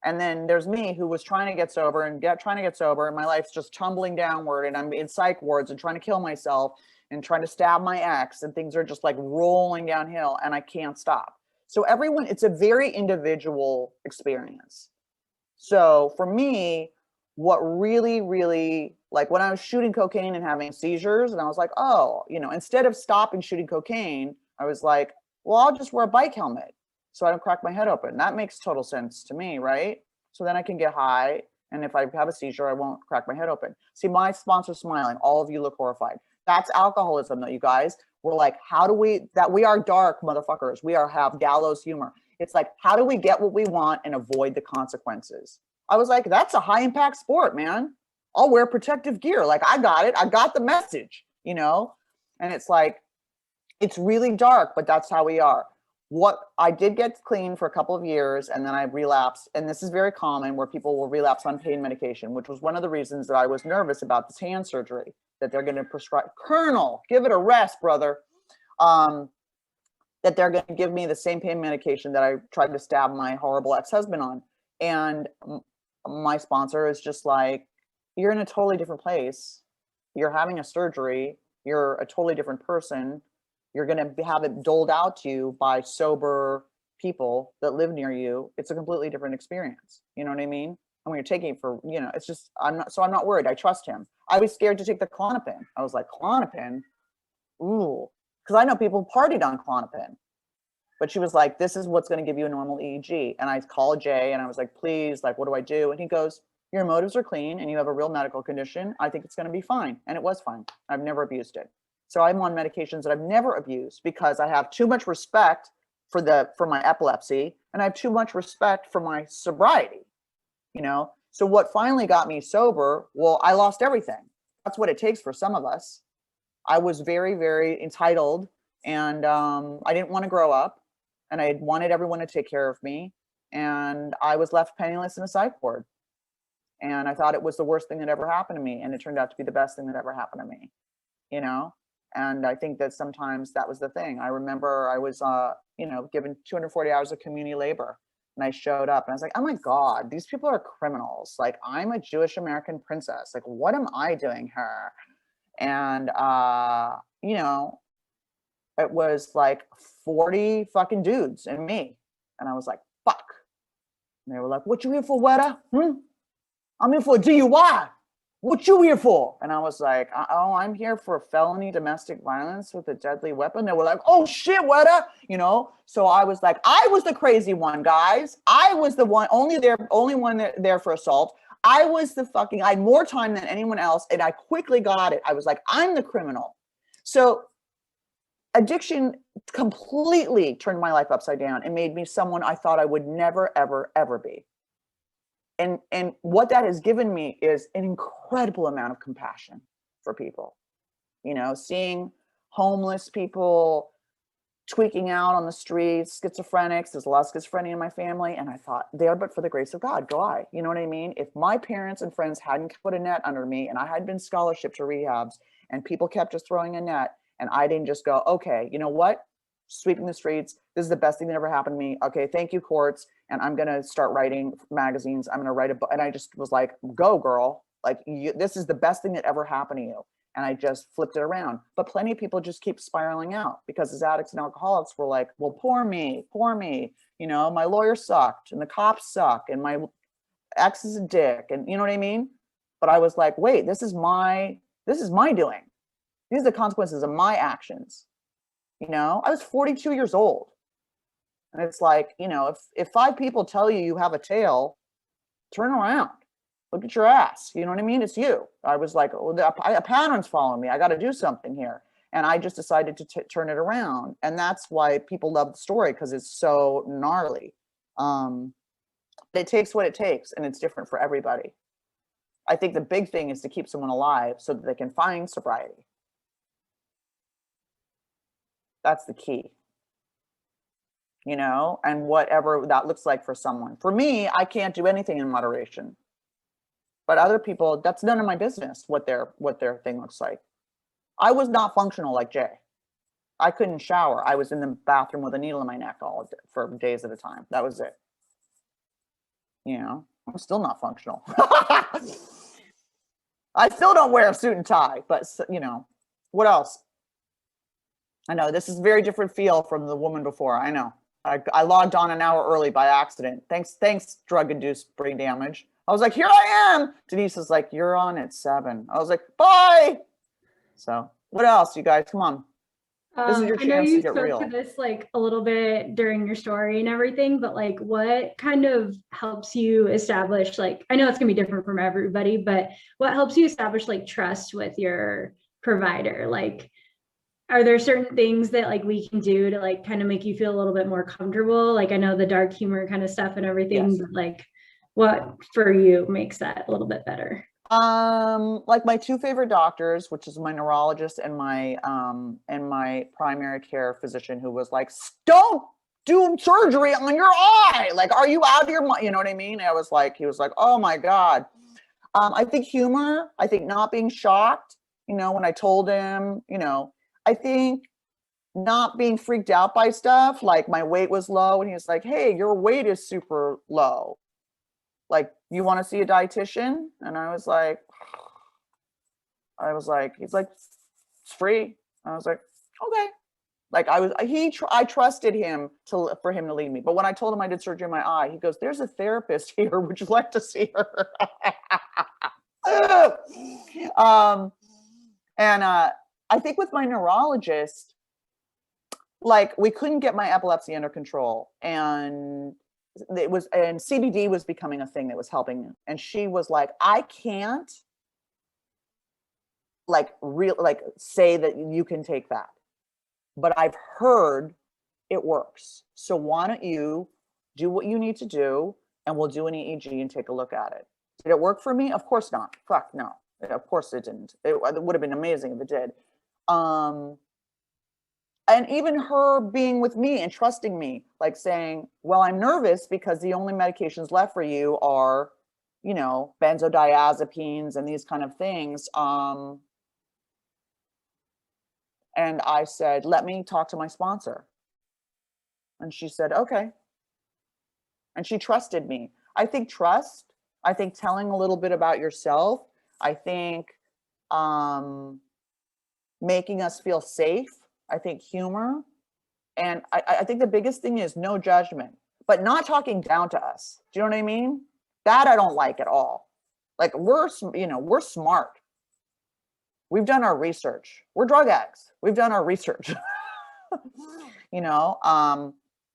And then there's me, who was trying to get sober and my life's just tumbling downward, and I'm in psych wards and trying to kill myself and trying to stab my ex, and things are just like rolling downhill, and I can't stop. So it's a very individual experience. So for me, what really, really, like when I was shooting cocaine and having seizures, and I was like, oh, instead of stopping shooting cocaine, I was like, well, I'll just wear a bike helmet so I don't crack my head open. That makes total sense to me, right? So then I can get high, and if I have a seizure, I won't crack my head open. See, my sponsor's smiling. All of you look horrified. That's alcoholism, though, you guys. We're like, we are dark motherfuckers. We have gallows humor. It's like, how do we get what we want and avoid the consequences? I was like, that's a high impact sport, man. I'll wear protective gear. Like, I got it. I got the message, And it's like, it's really dark, but that's how we are. What I did get clean for a couple of years, and then I relapsed. And this is very common, where people will relapse on pain medication, which was one of the reasons that I was nervous about this hand surgery that they're going to prescribe. Colonel, give it a rest, brother. That they're going to give me the same pain medication that I tried to stab my horrible ex-husband on. And my sponsor is just like, you're in a totally different place. You're having a surgery. You're a totally different person. You're going to have it doled out to you by sober people that live near you. It's a completely different experience. You know what I mean? And when you're taking it for, it's just, I'm not worried. I trust him. I was scared to take the Klonopin. I was like, Klonopin? Ooh. Because I know people partied on Klonopin. But she was like, this is what's going to give you a normal EEG. And I called Jay and I was like, please, like, what do I do? And he goes, your motives are clean and you have a real medical condition. I think it's going to be fine. And it was fine. I've never abused it. So I'm on medications that I've never abused because I have too much respect for my epilepsy, and I have too much respect for my sobriety. you know? So what finally got me sober, well, I lost everything. That's what it takes for some of us. I was very, very entitled, and I didn't want to grow up, and I wanted everyone to take care of me. And I was left penniless in a psych ward. And I thought it was the worst thing that ever happened to me. And it turned out to be the best thing that ever happened to me, you know? And I think that sometimes that was the thing. I remember I was, given 240 hours of community labor. And I showed up and I was like, oh my God, these people are criminals. Like, I'm a Jewish American princess. Like, what am I doing here? And, it was like 40 fucking dudes and me. And I was like, fuck. And they were like, what you here for, Weta? I'm here for a DUI. What you here for? And I was like, oh, I'm here for felony domestic violence with a deadly weapon. They were like, oh shit, Weta, So I was like, I was the crazy one, guys. I was the one, only one there for assault. I had more time than anyone else. And I quickly got it. I was like, I'm the criminal. So addiction completely turned my life upside down and made me someone I thought I would never, ever, ever be. And what that has given me is an incredible amount of compassion for people, seeing homeless people tweaking out on the streets, schizophrenics. There's a lot of schizophrenia in my family. And I thought, there, but for the grace of God, go I. You know what I mean? If my parents and friends hadn't put a net under me and I had been scholarship to rehabs and people kept just throwing a net and I didn't just go, okay, you know what? Sweeping the streets. This is the best thing that ever happened to me. Okay, thank you, courts. And I'm going to start writing magazines. I'm going to write a book. And I just was like, go, girl. Like, this is the best thing that ever happened to you. And I just flipped it around. But plenty of people just keep spiraling out because as addicts and alcoholics, we're like, well, poor me. My lawyer sucked and the cops suck and my ex is a dick. And you know what I mean? But I was like, wait, this is my doing. These are the consequences of my actions. I was 42 years old. And it's like, if 5 people tell you have a tail, turn around, look at your ass. You know what I mean? It's you. I was like, oh, a pattern's following me. I got to do something here. And I just decided to turn it around. And that's why people love the story, because it's so gnarly. It takes what it takes, and it's different for everybody. I think the big thing is to keep someone alive so that they can find sobriety. That's the key, and whatever that looks like for someone. For me, I can't do anything in moderation, but other people, that's none of my business what their thing looks like. I was not functional like Jay. I couldn't shower. I was in the bathroom with a needle in my neck for days at a time. That was it. I'm still not functional. I still don't wear a suit and tie, but what else? I know this is a very different feel from the woman before. I know. I logged on an hour early by accident. Thanks, drug-induced brain damage. I was like, here I am. Denise is like, you're on at 7. I was like, bye. So what else, you guys? Come on. This is your chance to get real. I know you spoke to this like a little bit during your story and everything, but like what kind of helps you establish, like, I know it's gonna be different from everybody, but what helps you establish like trust with your provider? Like, are there certain things that like we can do to like kind of make you feel a little bit more comfortable? Like, I know the dark humor kind of stuff and everything, yes. But like what for you makes that a little bit better? Like my 2 favorite doctors, which is my neurologist and my primary care physician, who was like, don't do surgery on your eye. Like, are you out of your mind? You know what I mean? He was like, oh my God. I think humor, I think not being shocked, when I told him, I think not being freaked out by stuff. Like my weight was low and he was like, hey, your weight is super low. Like, you want to see a dietitian? And I was like, he's like, it's free. I was like, okay. Like I trusted him for him to lead me. But when I told him I did surgery in my eye, he goes, there's a therapist here. Would you like to see her? I think with my neurologist, like we couldn't get my epilepsy under control, and CBD was becoming a thing that was helping. And she was like, I can't say that you can take that, but I've heard it works. So why don't you do what you need to do and we'll do an EEG and take a look at it. Did it work for me? Of course not. Fuck no. Of course it didn't. It would have been amazing if it did. And even her being with me and trusting me, like saying, well, I'm nervous because the only medications left for you are, you know, benzodiazepines and these kind of things. And I said, let me talk to my sponsor. And she said, okay. And she trusted me. I think trust, I think telling a little bit about yourself, I think making us feel safe, I think humor. And I think the biggest thing is no judgment, but not talking down to us. Do you know what I mean? That I don't like at all. Like we're smart. We've done our research. We're drug addicts. We've done our research.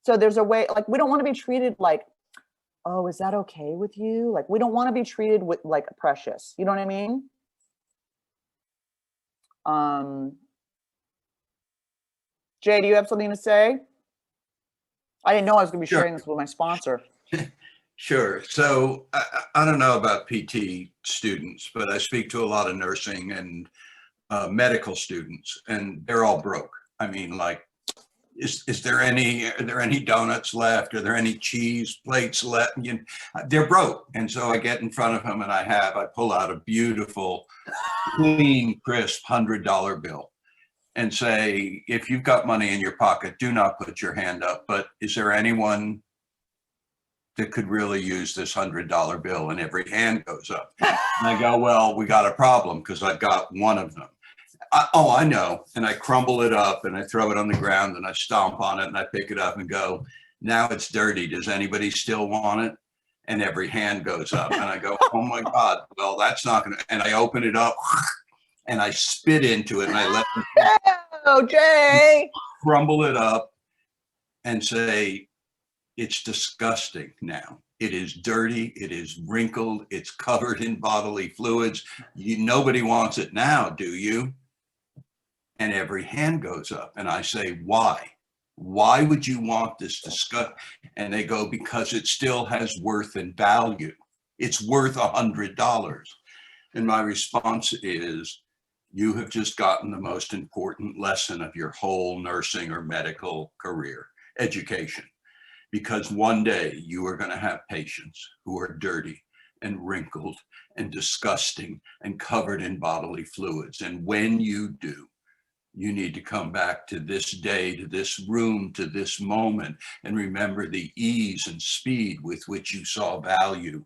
So there's a way, like, we don't want to be treated like, oh, is that okay with you? Like, we don't want to be treated with like precious. You know what I mean? Jay, do you have something to say? I didn't know I was going to be sharing this with my sponsor. Sure. So I don't know about PT students, but I speak to a lot of nursing and medical students, and they're all broke. I mean, like, are there any donuts left? Are there any cheese plates left? They're broke. And so I get in front of them and I pull out a beautiful, clean, crisp $100 bill and say, if you've got money in your pocket, do not put your hand up. But is there anyone that could really use this $100 bill? And every hand goes up. And I go, well, we got a problem because I've got one of them. I know. And I crumble it up and I throw it on the ground and I stomp on it and I pick it up and go, now it's dirty. Does anybody still want it? And every hand goes up and I go, oh my God, well, that's not going to, and I open it up and I spit into it and I let them Jay, crumble it up and say, it's disgusting now. It is dirty. It is wrinkled. It's covered in bodily fluids. Nobody wants it now, do you? And every hand goes up. And I say, why? Why would you want this disgust? And they go, because it still has worth and value. It's worth $100. And my response is, you have just gotten the most important lesson of your whole nursing or medical career, education. Because one day you are going to have patients who are dirty and wrinkled and disgusting and covered in bodily fluids. And when you do, you need to come back to this day, to this room, to this moment, and remember the ease and speed with which you saw value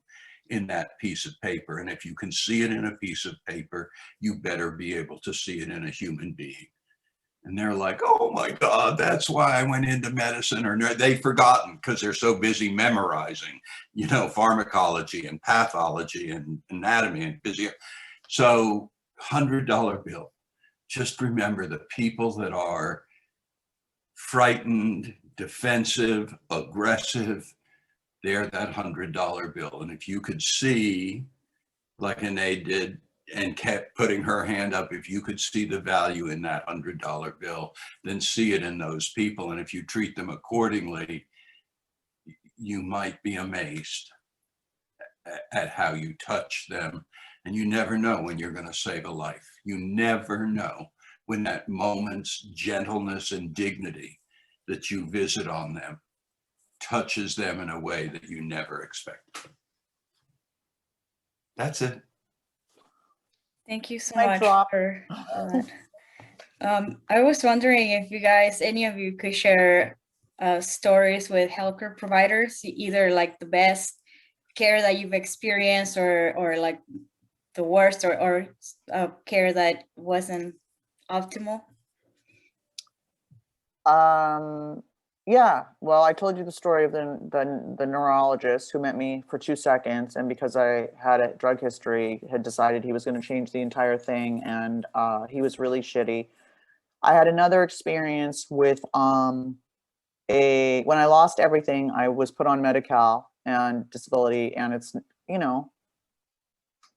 in that piece of paper. And if you can see it in a piece of paper, you better be able to see it in a human being. And they're like, oh my God, that's why I went into medicine. Or they've forgotten because they're so busy memorizing, pharmacology and pathology and anatomy and physio. So $100 bill. Just remember the people that are frightened, defensive, aggressive, they're that $100 bill. And if you could see, like Anae did, and kept putting her hand up, if you could see the value in that $100 bill, then see it in those people. And if you treat them accordingly, you might be amazed at how you touch them. And you never know when you're going to save a life. You never know when that moment's gentleness and dignity that you visit on them touches them in a way that you never expected. That's it. Thank you so Mic much drop. for that. I was wondering if you guys, any of you, could share stories with healthcare providers, either like the best care that you've experienced or like the worst or care that wasn't optimal. Yeah, well, I told you the story of the neurologist who met me for 2 seconds, and because I had a drug history, had decided he was going to change the entire thing, and he was really shitty. I had another experience with when I lost everything, I was put on Medi-Cal and disability, and it's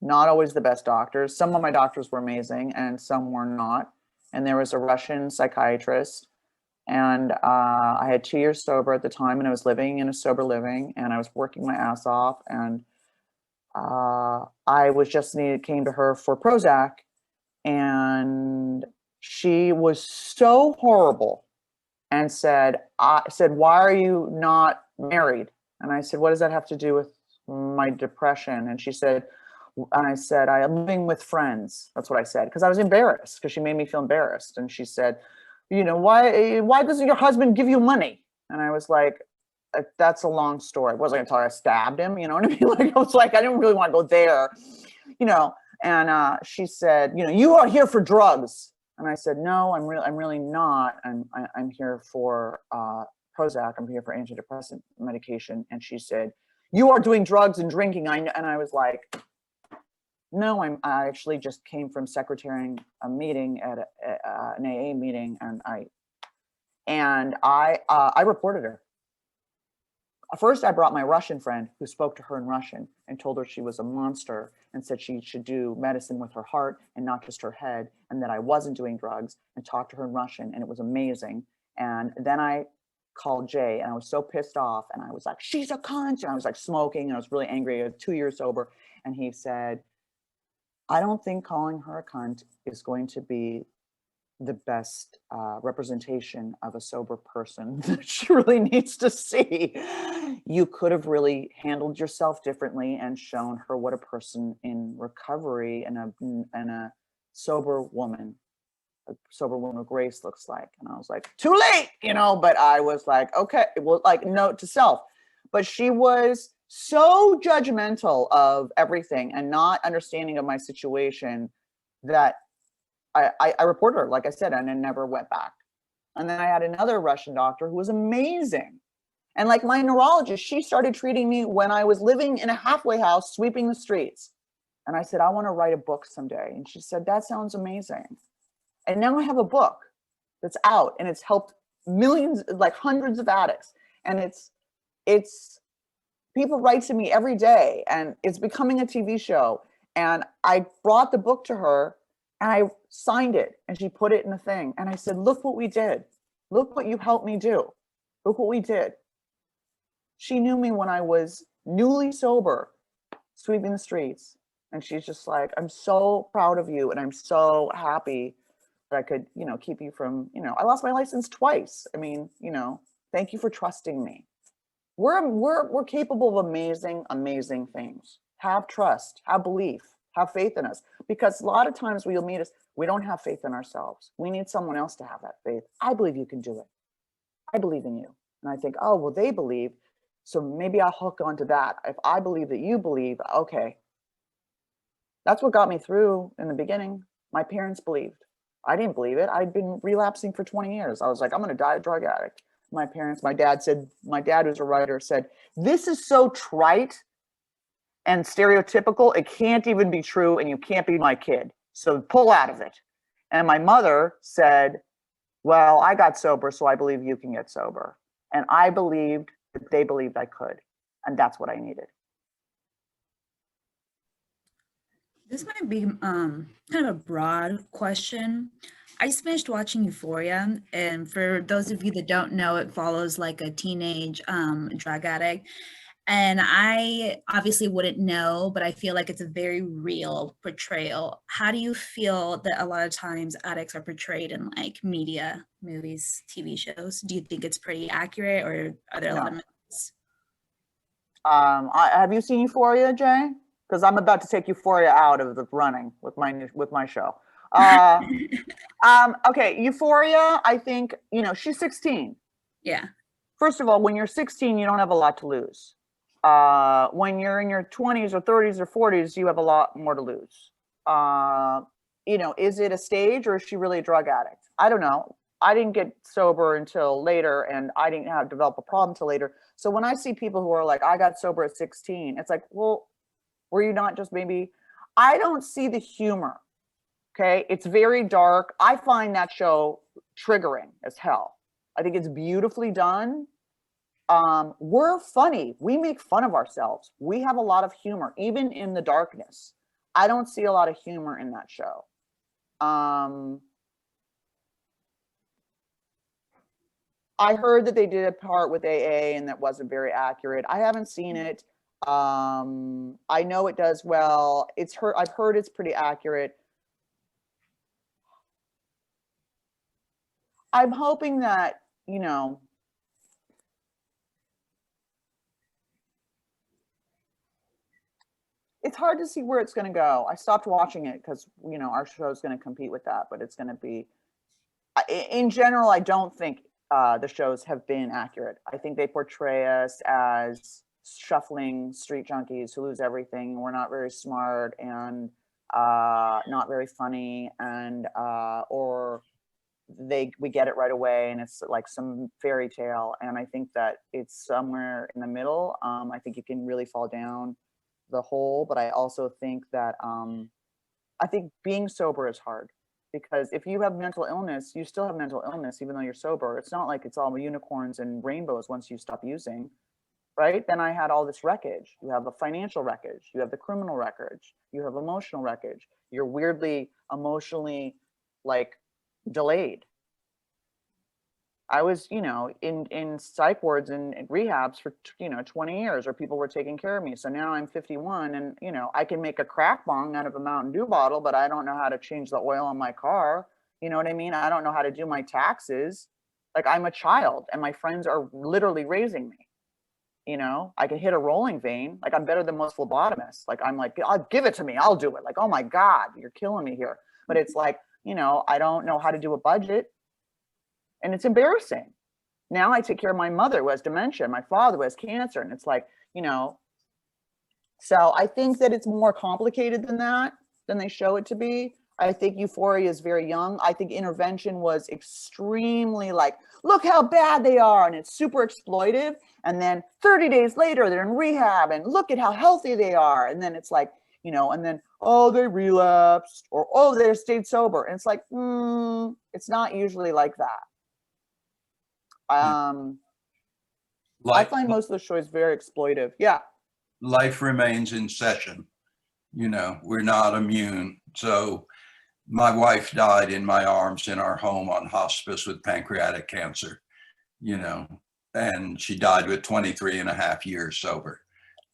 not always the best doctors. Some of my doctors were amazing, and some were not. And there was a Russian psychiatrist And I had 2 years sober at the time, and I was living in a sober living, and I was working my ass off. And I was just came to her for Prozac, and she was so horrible and said, "Why are you not married?" And I said, "What does that have to do with my depression?" And she said, and I said, "I am living with friends." That's what I said, because I was embarrassed, because she made me feel embarrassed. And she said, why doesn't your husband give you money? And I was like, that's a long story. I wasn't gonna tell her I stabbed him, you know what I mean? Like, I was like, I didn't really want to go there, and she said, "You are here for drugs." And I said, "No, I'm really not. I'm here for Prozac. I'm here for antidepressant medication." And she said, "You are doing drugs and drinking." And I was like, "No, I actually just came from secretarying a meeting at an AA meeting, and I reported her. First, I brought my Russian friend, who spoke to her in Russian, and told her she was a monster, and said she should do medicine with her heart and not just her head, and that I wasn't doing drugs, and talked to her in Russian, and it was amazing. And then I called Jay, and I was so pissed off, and I was like, "She's a cunt," and I was like smoking, and I was really angry. I was 2 years sober, and he said, "I don't think calling her a cunt is going to be the best representation of a sober person that she really needs to see. You could have really handled yourself differently and shown her what a person in recovery and a sober woman of grace looks like." And I was like, too late, but I was like, okay, well, like, note to self. But she was so judgmental of everything and not understanding of my situation that I reported her, like I said, and I never went back. And then I had another Russian doctor who was amazing. And like my neurologist, she started treating me when I was living in a halfway house, sweeping the streets. And I said, "I want to write a book someday." And she said, "That sounds amazing." And now I have a book that's out, and it's helped millions, like hundreds of addicts. And it's people write to me every day, and it's becoming a TV show. And I brought the book to her, and I signed it, and she put it in the thing. And I said, "Look what we did. Look what you helped me do. Look what we did." She knew me when I was newly sober, sweeping the streets. And she's just like, "I'm so proud of you. And I'm so happy that I could, keep you from, I lost my license twice. I mean, thank you for trusting me." We're capable of amazing, amazing things. Have trust, have belief, have faith in us. Because a lot of times you'll meet us, we don't have faith in ourselves. We need someone else to have that faith. "I believe you can do it. I believe in you." And I think, oh, well, they believe, so maybe I'll hook onto that. If I believe that you believe, okay. That's what got me through in the beginning. My parents believed. I didn't believe it. I'd been relapsing for 20 years. I was like, I'm going to die a drug addict. My dad who's a writer said, "This is so trite and stereotypical, it can't even be true, and you can't be my kid. So pull out of it." And my mother said, "Well, I got sober, so I believe you can get sober." And I believed that they believed I could. And that's what I needed. This might be kind of a broad question. I just finished watching Euphoria, and for those of you that don't know, it follows like a teenage drug addict. And I obviously wouldn't know, but I feel like it's a very real portrayal. How do you feel that a lot of times addicts are portrayed in like media, movies, TV shows? Do you think it's pretty accurate, or are there a lot of myths? Have you seen Euphoria, Jay? Because I'm about to take Euphoria out of the running with my show. Okay, Euphoria, I think, she's 16. Yeah. First of all, when you're 16, you don't have a lot to lose. When you're in your 20s or 30s or 40s, you have a lot more to lose. Is it a stage, or is she really a drug addict? I don't know. I didn't get sober until later, and I didn't develop a problem until later. So when I see people who are like, "I got sober at 16, it's like, well, were you not just maybe? I don't see the humor. Okay. It's very dark. I find that show triggering as hell. I think it's beautifully done. We're funny. We make fun of ourselves. We have a lot of humor, even in the darkness. I don't see a lot of humor in that show. I heard that they did a part with AA and that wasn't very accurate. I haven't seen it. I know it does well. I've heard it's pretty accurate. I'm hoping that, you know, it's hard to see where it's going to go. I stopped watching it because, you know, our show is going to compete with that, but it's going to be, in general, I don't think the shows have been accurate. I think they portray us as shuffling street junkies who lose everything. We're not very smart and not very funny, and or we get it right away and it's like some fairy tale. And I think that it's somewhere in the middle. I think you can really fall down the hole, but I also think that I think being sober is hard, because if you have mental illness, you still have mental illness even though you're sober. It's not like it's all unicorns and rainbows once you stop using, right? Then I had all this wreckage. You have a financial wreckage, you have the criminal wreckage, you have emotional wreckage. You're weirdly emotionally like delayed. I was, you know, in psych wards and rehabs for, you know, 20 years, or people were taking care of me. So now I'm 51 and, you know, I can make a crack bong out of a Mountain Dew bottle, but I don't know how to change the oil on my car. You know what I mean? I don't know how to do my taxes. Like, I'm a child and my friends are literally raising me. You know, I can hit a rolling vein. Like, I'm better than most phlebotomists. Like, I'm like, I'll give it to me. I'll do it. Like, oh my God, you're killing me here. But it's like, you know, I don't know how to do a budget. And it's embarrassing. Now I take care of my mother who has dementia, my father who has cancer. And it's like, you know, so I think that it's more complicated than that, than they show it to be. I think Euphoria is very young. I think Intervention was extremely like, look how bad they are. And it's super exploitive. And then 30 days later, they're in rehab and look at how healthy they are. And then it's like, you know, and then, oh, they relapsed, or, oh, they stayed sober. And it's like, it's not usually like that. I find most of the shows very exploitive. Yeah. Life remains in session. You know, we're not immune. So my wife died in my arms in our home on hospice with pancreatic cancer, you know, and she died with 23 and a half years sober.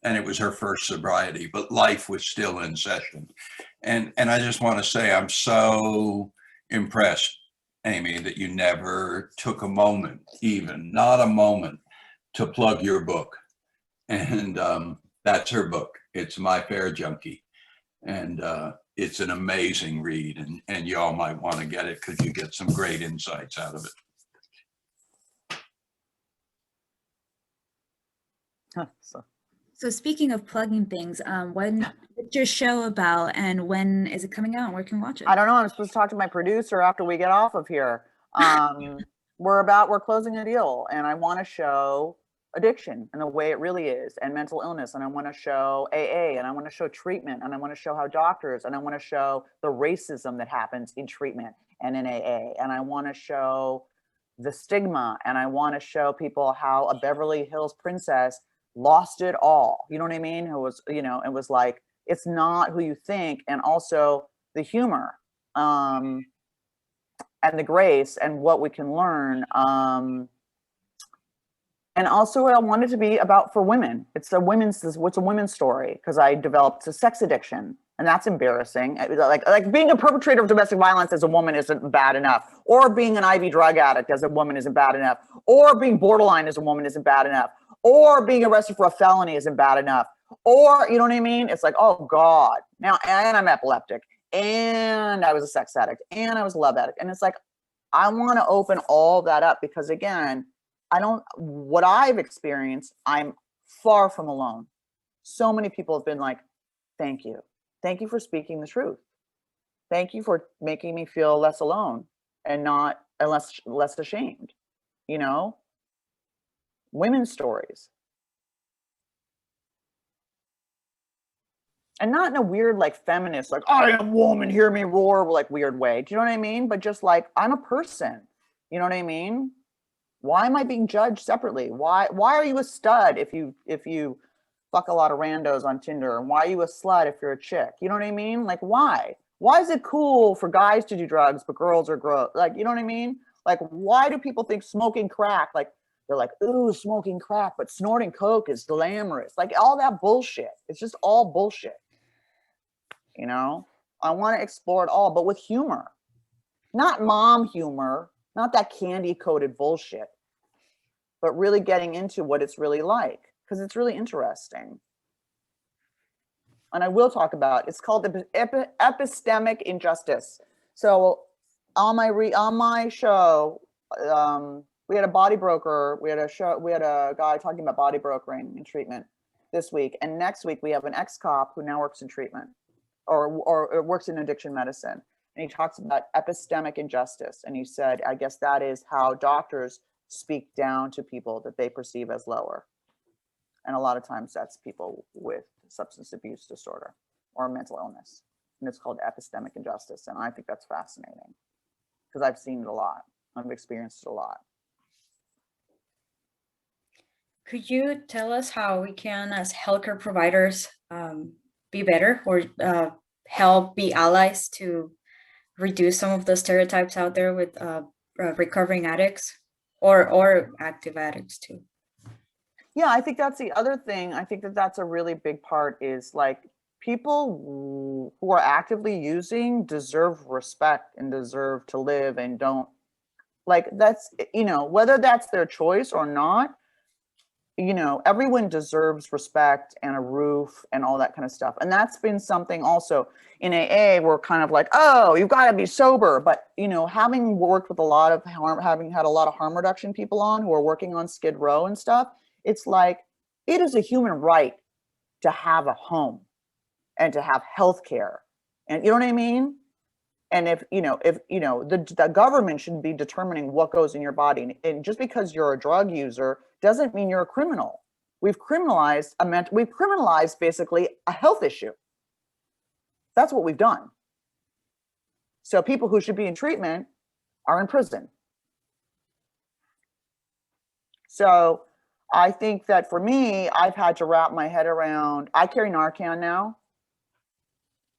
And it was her first sobriety, but life was still in session. And I just want to say, I'm so impressed, Amy, that you never took a moment, even not a moment, to plug your book. And that's her book. It's My Fair Junkie. And it's an amazing read. And y'all might want to get it because you get some great insights out of it. So speaking of plugging things, what's your show about and when is it coming out and where can we watch it? I don't know. I'm supposed to talk to my producer after we get off of here. We're closing a deal, and I want to show addiction and the way it really is, and mental illness. And I want to show AA, and I want to show treatment, and I want to show how doctors, and I want to show the racism that happens in treatment and in AA. And I want to show the stigma, and I want to show people how a Beverly Hills princess lost it all. You know what I mean? Who was, you know, it was like, it's not who you think. And also the humor, and the grace and what we can learn. And also I wanted to be about for women. It's a women's story, because I developed a sex addiction, and that's embarrassing. Like being a perpetrator of domestic violence as a woman isn't bad enough, or being an IV drug addict as a woman isn't bad enough, or being borderline as a woman isn't bad enough, or being arrested for a felony isn't bad enough, or, you know what I mean? It's like, oh God, now, and I'm epileptic, and I was a sex addict, and I was a love addict. And it's like, I want to open all that up, because again, what I've experienced, I'm far from alone. So many people have been like, thank you. Thank you for speaking the truth. Thank you for making me feel less alone and less ashamed, you know? Women's stories. And not in a weird, like, feminist, like, I am woman, hear me roar, like, weird way. Do you know what I mean? But just like, I'm a person. You know what I mean? Why am I being judged separately? Why are you a stud if you fuck a lot of randos on Tinder? And why are you a slut if you're a chick? You know what I mean? Like, why? Why is it cool for guys to do drugs, but girls are gross? Like, you know what I mean? Like, why do people think smoking crack, like, they're like, ooh, smoking crack, but snorting coke is glamorous. Like, all that bullshit. It's just all bullshit. You know, I want to explore it all, but with humor. Not mom humor, not that candy coated bullshit, but really getting into what it's really like, because it's really interesting. And I will talk about, it's called epistemic injustice. So on my show, we had a body broker, we had a guy talking about body brokering and treatment this week. And next week we have an ex-cop who now works in treatment or works in addiction medicine. And he talks about epistemic injustice. And he said, I guess that is how doctors speak down to people that they perceive as lower. And a lot of times that's people with substance abuse disorder or mental illness. And it's called epistemic injustice. And I think that's fascinating because I've seen it a lot. I've experienced it a lot. Could you tell us how we can, as healthcare providers, be better or help be allies to reduce some of the stereotypes out there with recovering addicts or active addicts too? Yeah, I think that's the other thing. I think that that's a really big part is like people who are actively using deserve respect and deserve to live and don't like that's, you know, whether that's their choice or not, you know, everyone deserves respect and a roof and all that kind of stuff. And that's been something also in AA, we're kind of like, oh, you've got to be sober. But, you know, having worked with a lot of harm, having had a lot of harm reduction people on who are working on Skid Row and stuff, it's like, it is a human right to have a home and to have health care. And you know what I mean? And if the government shouldn't be determining what goes in your body. And just because you're a drug user doesn't mean you're a criminal. We've criminalized basically a health issue. That's what we've done. So people who should be in treatment are in prison. So I think that for me, I've had to wrap my head around, I carry Narcan now,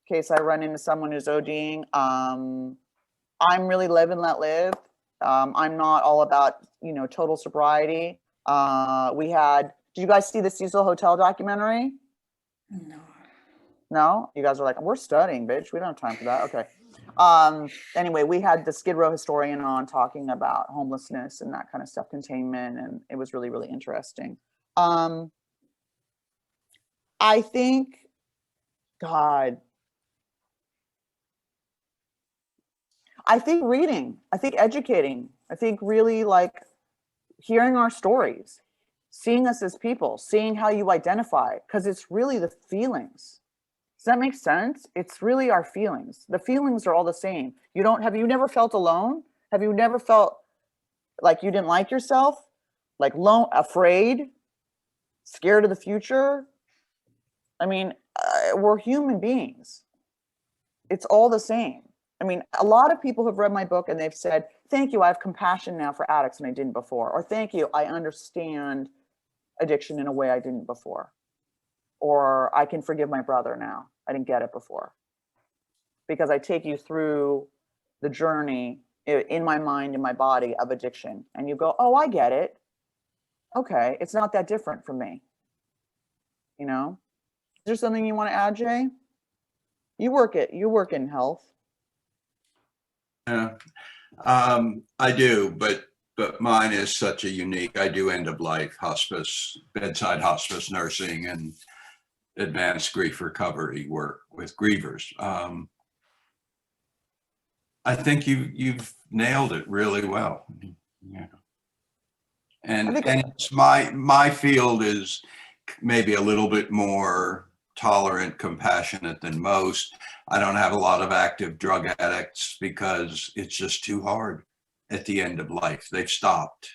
in case I run into someone who's ODing. I'm really live and let live. I'm not all about, you know, total sobriety. Did you guys see the Cecil Hotel documentary? No. No? You guys are like, we're studying, bitch. We don't have time for that. Okay. Anyway, we had the Skid Row historian on talking about homelessness and that kind of stuff, containment, and it was really, really interesting. I think, God, I think reading, I think educating, I think really like hearing our stories, seeing us as people, seeing how you identify, because it's really the feelings. Does that make sense? It's really our feelings. The feelings are all the same. Have you never felt alone? Have you never felt like you didn't like yourself? Like lone, afraid, scared of the future? I mean, we're human beings. It's all the same. I mean, a lot of people have read my book and they've said, thank you, I have compassion now for addicts and I didn't before. Or thank you, I understand addiction in a way I didn't before. Or I can forgive my brother now. I didn't get it before. Because I take you through the journey in my mind, in my body of addiction. And you go, oh, I get it. Okay, it's not that different from me. You know? Is there something you want to add, Jay? You work in health. Yeah, I do, but mine is such a unique. I do end of life hospice, bedside hospice nursing, and advanced grief recovery work with grievers. I think you've nailed it really well. Yeah, and it's my field is maybe a little bit more tolerant, compassionate than most. I don't have a lot of active drug addicts because it's just too hard at the end of life. They've stopped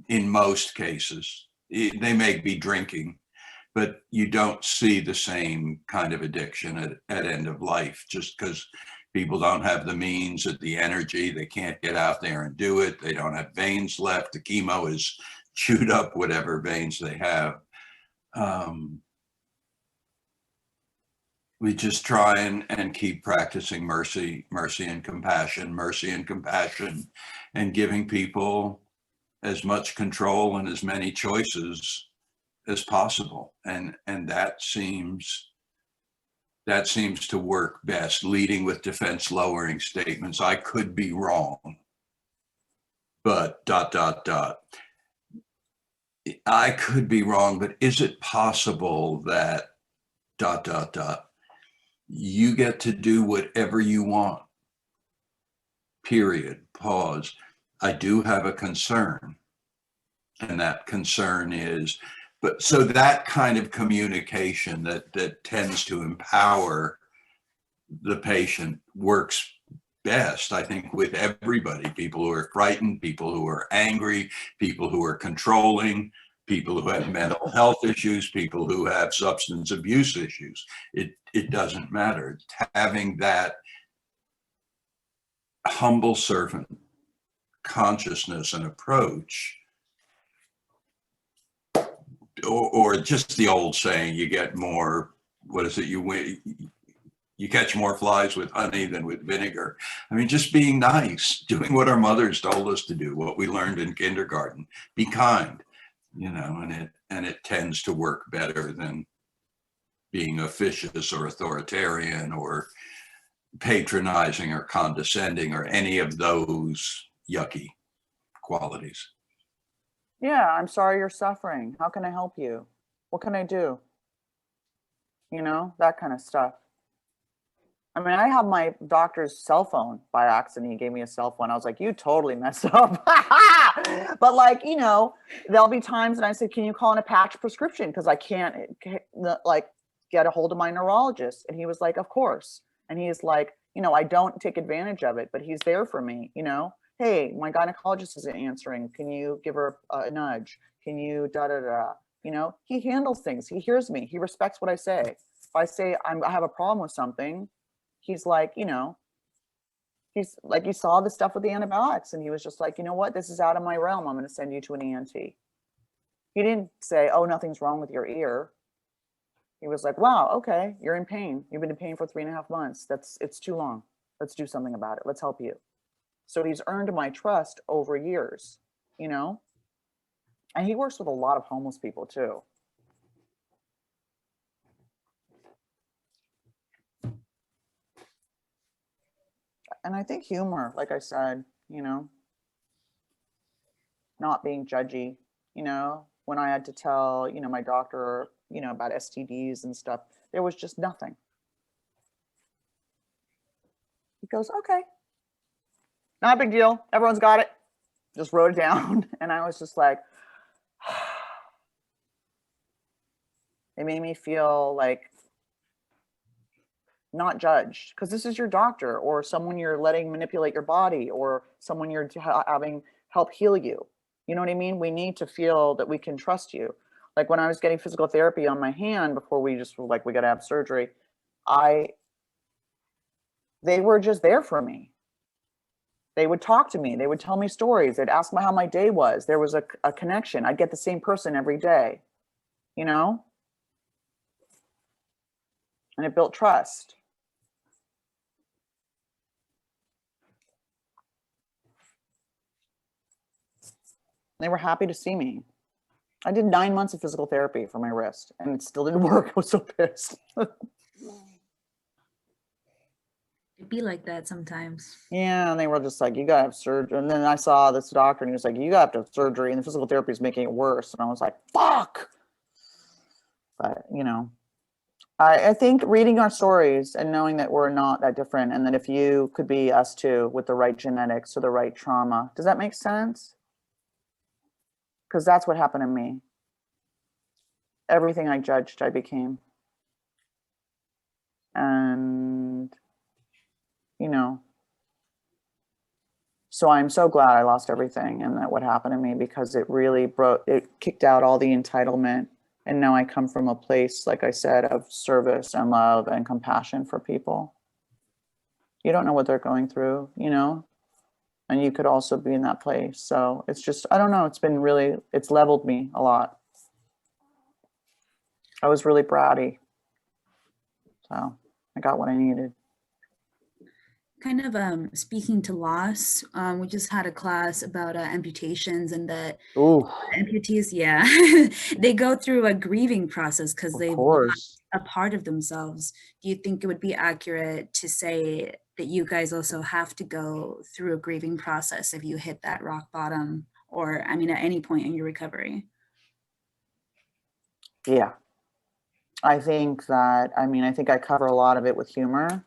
in most cases. They may be drinking, but you don't see the same kind of addiction at end of life just because people don't have the means or the energy. They can't get out there and do it. They don't have veins left. The chemo is chewed up whatever veins they have. we just try and keep practicing mercy and compassion, and giving people as much control and as many choices as possible. And that seems to work best, leading with defense lowering statements. I could be wrong, but ... I could be wrong, but is it possible that ... you get to do whatever you want, period, pause. I do have a concern, and that concern is, but so that kind of communication that tends to empower the patient works best, I think, with everybody, people who are frightened, people who are angry, people who are controlling, people who have mental health issues, people who have substance abuse issues. It doesn't matter. Having that humble servant consciousness and approach, or just the old saying, you get more, what is it, you catch more flies with honey than with vinegar. I mean, just being nice, doing what our mothers told us to do, what we learned in kindergarten, be kind, and it tends to work better than being officious or authoritarian or patronizing or condescending or any of those yucky qualities. Yeah, I'm sorry you're suffering. How can I help you? What can I do? That kind of stuff. I mean, I have my doctor's cell phone by accident. He gave me a cell phone. I was like, you totally messed up. But there'll be times and I said, can you call in a patch prescription? Because I can't get a hold of my neurologist. And he was like, of course. And he's like, I don't take advantage of it, but he's there for me. Hey, my gynecologist isn't answering. Can you give her a nudge? Can you he handles things. He hears me. He respects what I say. If I say I have a problem with something, he's like, he's like, you saw the stuff with the antibiotics. And he was just like, you know what? This is out of my realm. I'm going to send you to an ENT. He didn't say, oh, nothing's wrong with your ear. He was like, wow, okay, you're in pain. You've been in pain for 3.5 months. It's too long. Let's do something about it. Let's help you. So he's earned my trust over years, and he works with a lot of homeless people too. And I think humor, like I said, not being judgy, when I had to tell, my doctor, about STDs and stuff, there was just nothing. He goes, okay, not a big deal. Everyone's got it. Just wrote it down. And I was just like, it made me feel like not judged, because this is your doctor or someone you're letting manipulate your body or someone you're having help heal you. You know what I mean? We need to feel that we can trust you. Like when I was getting physical therapy on my hand before we just were like, we got to have surgery. They were just there for me. They would talk to me. They would tell me stories. They'd ask me how my day was. There was a connection. I'd get the same person every day, and it built trust. They were happy to see me. I did 9 months of physical therapy for my wrist and it still didn't work. I was so pissed. It'd be like that sometimes. Yeah, and they were just like, you gotta have surgery. And then I saw this doctor and he was like, you gotta have surgery, and the physical therapy is making it worse. And I was like, fuck. But I think reading our stories and knowing that we're not that different, and that if you could be us too with the right genetics or the right trauma, does that make sense? Because that's what happened to me. Everything I judged, I became. And, so I'm so glad I lost everything and that what happened to me, because it really it kicked out all the entitlement. And now I come from a place, like I said, of service and love and compassion for people. You don't know what they're going through, and you could also be in that place. So it's just, I don't know, it's leveled me a lot. I was really bratty. So I got what I needed. Kind of speaking to loss, we just had a class about amputations, and the Ooh, amputees, yeah, they go through a grieving process because of they've course. lost a part of themselves. Do you think it would be accurate to say that you guys also have to go through a grieving process if you hit that rock bottom, or I mean, at any point in your recovery? Yeah. I think I cover a lot of it with humor.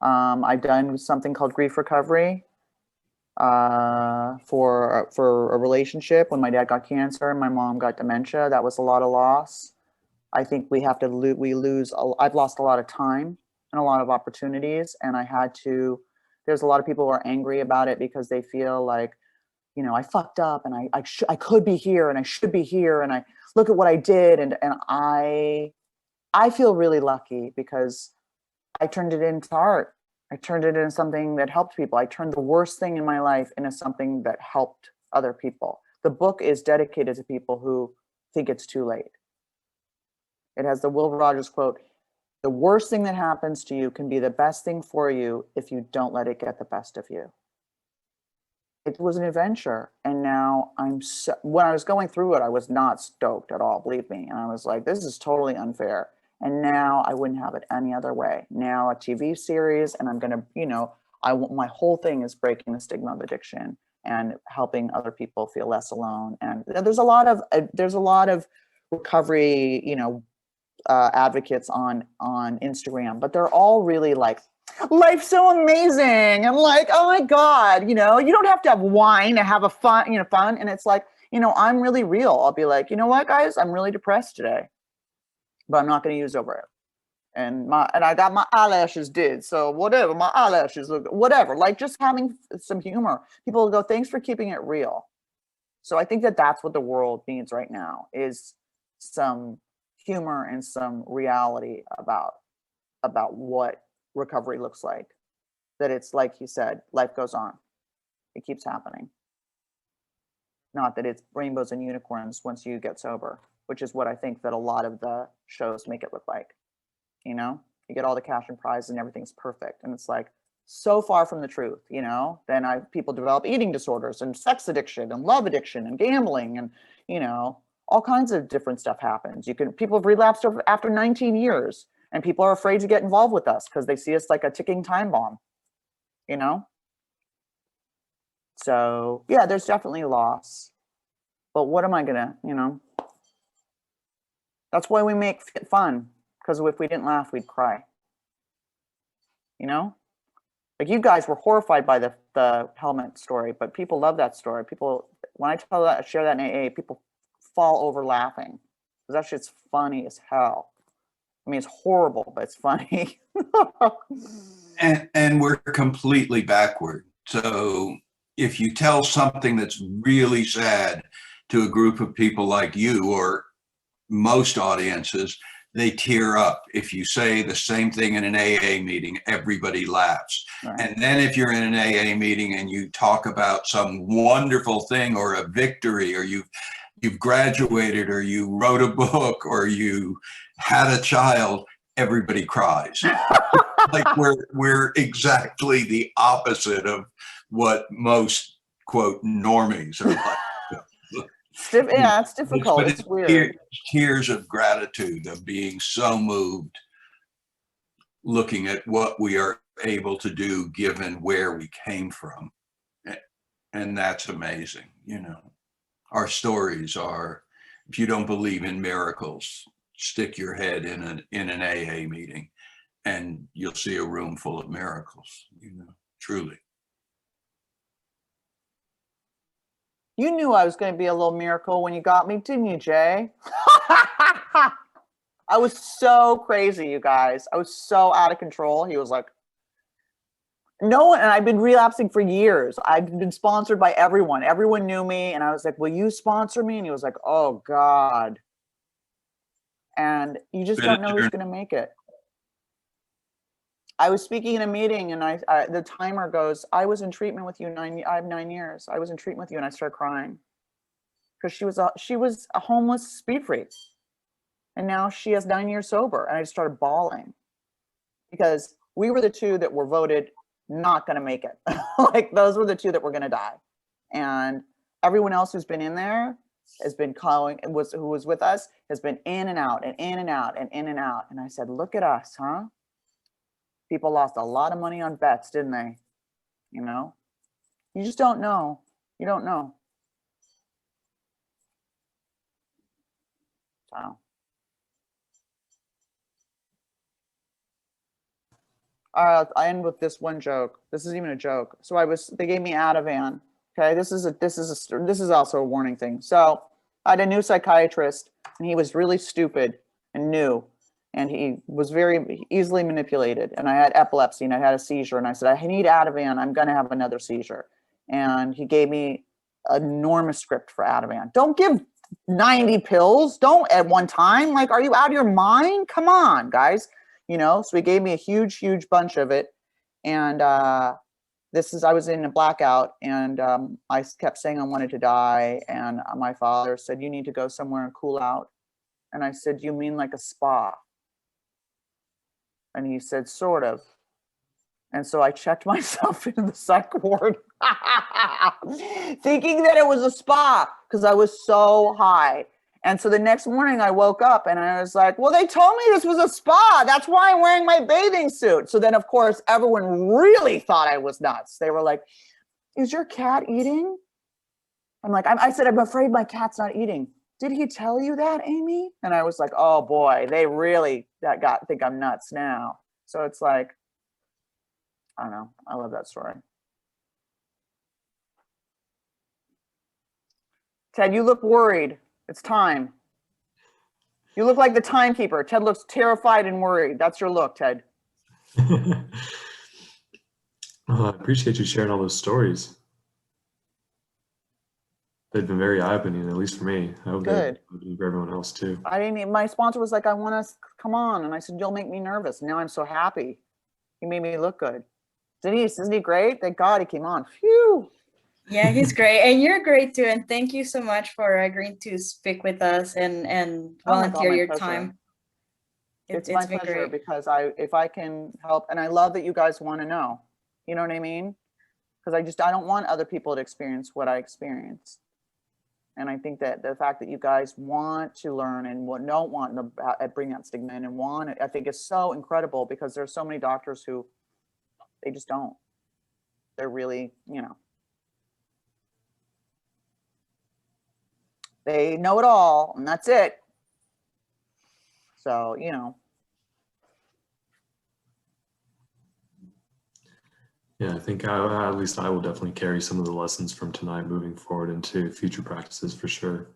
I've done something called grief recovery for a relationship when my dad got cancer and my mom got dementia. That was a lot of loss. I think we have to I've lost a lot of time and a lot of opportunities, and there's a lot of people who are angry about it because they feel like, I fucked up and I could be here and I should be here and I look at what I did, and I feel really lucky because I turned it into art. I turned it into something that helped people. I turned the worst thing in my life into something that helped other people. The book is dedicated to people who think it's too late. It has the Will Rogers quote, "The worst thing that happens to you can be the best thing for you if you don't let it get the best of you." It was an adventure. And now when I was going through it, I was not stoked at all, believe me. And I was like, this is totally unfair. And now I wouldn't have it any other way. Now a TV series, and I'm going to, my whole thing is breaking the stigma of addiction and helping other people feel less alone. And there's a lot of recovery, advocates on Instagram, but they're all really like, life's so amazing. I'm like, oh my God, you don't have to have wine to have fun. And it's like, I'm really real. I'll be like, you know what, guys, I'm really depressed today, but I'm not going to use over it. And I got my eyelashes did. So whatever, my eyelashes look, whatever, like just having some humor. People will go, thanks for keeping it real. So I think that that's what the world needs right now is some humor and some reality about what recovery looks like. That it's like you said, life goes on. It keeps happening. Not that it's rainbows and unicorns once you get sober, which is what I think that a lot of the shows make it look like. You get all the cash and prizes and everything's perfect. And it's like so far from the truth, then people develop eating disorders and sex addiction and love addiction and gambling and, all kinds of different stuff happens. People have relapsed after 19 years and people are afraid to get involved with us because they see us like a ticking time bomb, So yeah, there's definitely loss, but what am I gonna, that's why we make it fun. Because if we didn't laugh, we'd cry. Like you guys were horrified by the helmet story, but people love that story. People, when I share that in AA, people fall over laughing because that shit's funny as hell. I mean, it's horrible, but it's funny. And we're completely backward. So if you tell something that's really sad to a group of people like you or most audiences, they tear up. If you say the same thing in an AA meeting, everybody laughs. Right. And then if you're in an AA meeting and you talk about some wonderful thing or a victory, or you've graduated, or you wrote a book, or you had a child, everybody cries. Like we're exactly the opposite of what most quote normies are like. Yeah, it's difficult. It's weird. Tears of gratitude, of being so moved, looking at what we are able to do given where we came from. And that's amazing. Our stories are, if you don't believe in miracles, stick your head in an AA meeting and you'll see a room full of miracles, truly. You knew I was going to be a little miracle when you got me, didn't you, Jay? I was so crazy, you guys. I was so out of control. He was like, no one, and I've been relapsing for years. I've been sponsored by everyone. Everyone knew me. And I was like, will you sponsor me? And he was like, oh, God. And you just don't know who's going to make it. I was speaking in a meeting and the timer goes, I was in treatment with you I have 9 years. I was in treatment with you, and I started crying because she was a homeless speed freak. And now she has 9 years sober. And I just started bawling. because we were the two that were voted not going to make it. Like those were the two that were going to die. And everyone else who's been in there has been calling, who was with us, has been in and out and in and out and in and out. And I said, look at us, huh? People lost a lot of money on bets, didn't they? You know, you just don't know. You don't know. So. I end with this one joke. This isn't even a joke. So they gave me Ativan. Okay, this is also a warning thing. So I had a new psychiatrist, and he was really stupid and new, and he was very easily manipulated. And I had epilepsy, and I had a seizure, and I said, I need Ativan. I'm going to have another seizure. And he gave me an enormous script for Ativan. Don't give 90 pills. Don't at one time. Like, are you out of your mind? Come on, guys. You know, so he gave me a huge bunch of it. And I was in a blackout, and I kept saying I wanted to die. And my father said, you need to go somewhere and cool out. And I said, you mean like a spa? And he said, sort of. And so I checked myself into the psych ward, thinking that it was a spa because I was so high. And so the next morning I woke up and I was like, well, they told me this was a spa. That's why I'm wearing my bathing suit. So then, of course, everyone really thought I was nuts. They were like, is your cat eating? I'm like, I said, I'm afraid my cat's not eating. Did he tell you that, Amy? And I was like, oh boy, they really think I'm nuts now. So it's like, I don't know. I love that story. Ted, you look worried. It's time. You look like the timekeeper. Ted looks terrified and worried. That's your look, Ted. Well, I appreciate you sharing all those stories. They've been very eye-opening, at least for me. I hope they've been for everyone else too. My sponsor was like, I want to come on. And I said, you'll make me nervous. Now I'm so happy. He made me look good. Denise, isn't he great? Thank God he came on. Phew. Yeah, he's great. And you're great too. And thank you so much for agreeing to speak with us and volunteer your time. It's my pleasure great. Because if I can help, and I love that you guys want to know, you know what I mean? Because I don't want other people to experience what I experience. And I think that the fact that you guys want to learn and don't want to bring that stigma in and want it, I think is so incredible because there's so many doctors who, they just don't. They're really, you know, they know it all and that's it. So, you know. Yeah, I think at least I will definitely carry some of the lessons from tonight moving forward into future practices for sure.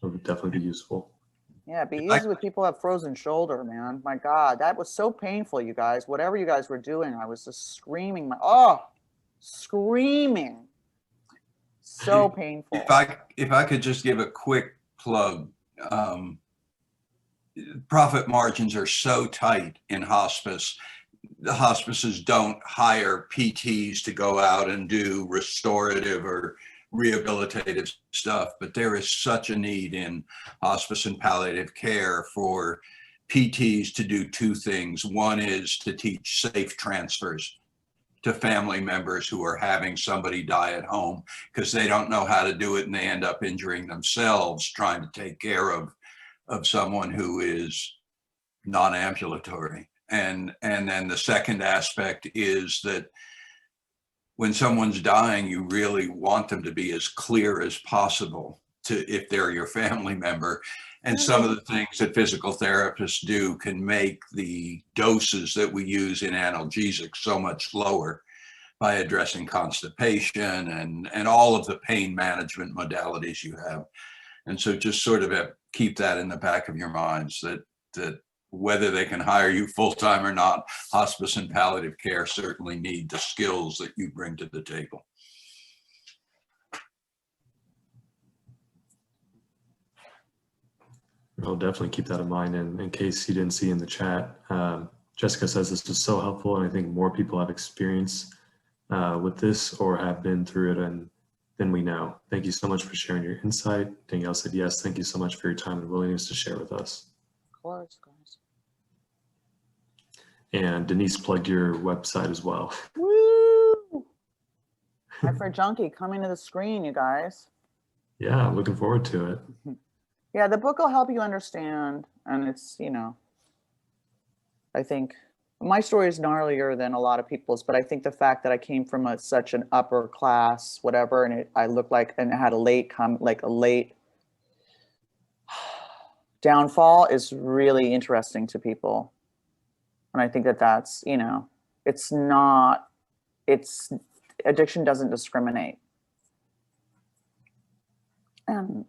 It would definitely be useful. Yeah, be easy with people who have frozen shoulder, man. My God, that was so painful, you guys. Whatever you guys were doing, I was just screaming. Screaming. So painful. If I could just give a quick plug, profit margins are so tight in hospice. The hospices don't hire PTs to go out and do restorative or rehabilitative stuff, but there is such a need in hospice and palliative care for PTs to do two things. One is to teach safe transfers to family members who are having somebody die at home because they don't know how to do it and they end up injuring themselves trying to take care of someone who is non-ambulatory. And then the second aspect is that when someone's dying, you really want them to be as clear as possible if they're your family member. And some of the things that physical therapists do can make the doses that we use in analgesics so much lower by addressing constipation and all of the pain management modalities you have. And so just sort of keep that in the back of your minds that whether they can hire you full-time or not, hospice and palliative care certainly need the skills that you bring to the table. I'll definitely keep that in mind. And in case you didn't see in the chat, Jessica says this was so helpful. And I think more people have experience with this or have been through it than we know. Thank you so much for sharing your insight. Danielle said, yes, thank you so much for your time and willingness to share with us. Of course, guys. And Denise, plug your website as well. Woo! My Fair Junkie coming to the screen, you guys. Yeah, I'm looking forward to it. Yeah, the book will help you understand. And it's, you know, I think my story is gnarlier than a lot of people's, but I think the fact that I came from such an upper class, whatever, and I looked like, and had a late downfall is really interesting to people. And I think that that's, you know, addiction doesn't discriminate. And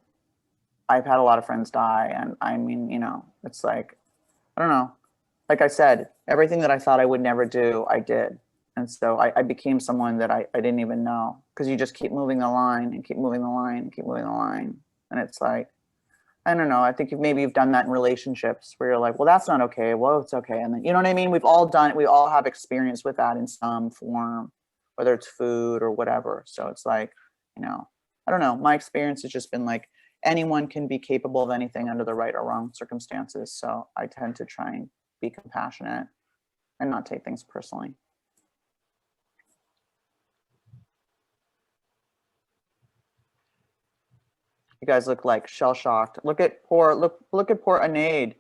I've had a lot of friends die. And I mean, you know, it's like, I don't know. Like I said, everything that I thought I would never do, I did. And so I became someone that I didn't even know, because you just keep moving the line and keep moving the line and keep moving the line. And it's like, I don't know. I think maybe you've done that in relationships where you're like, well, that's not okay. Well, it's okay. And then, you know what I mean? We've all done it. We all have experience with that in some form, whether it's food or whatever. So it's like, you know, I don't know. My experience has just been like, anyone can be capable of anything under the right or wrong circumstances. So I tend to try and be compassionate and not take things personally. You guys look like shell-shocked. Look at poor Anaid.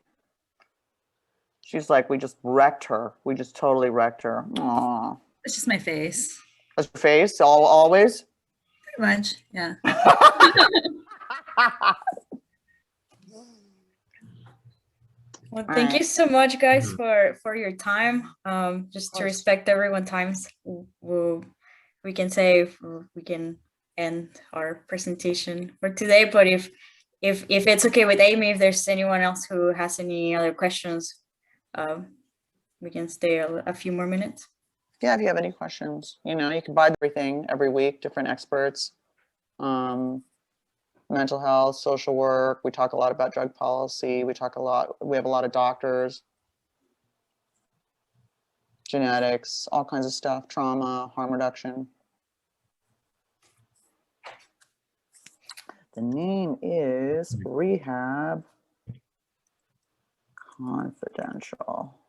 She's like, we just wrecked her. We just totally wrecked her. Aww. It's just my face. That's your face, always? Pretty much, yeah. Well, thank you so much, guys, for your time. Just to respect everyone's times, we can say we can end our presentation for today. But if it's okay with Amy, if there's anyone else who has any other questions, we can stay a few more minutes. Yeah, if you have any questions, you know, you can buy everything every week, different experts, mental health, social work. We talk a lot about drug policy. We have a lot of doctors, genetics, all kinds of stuff, trauma, harm reduction. The name is Rehab Confidential.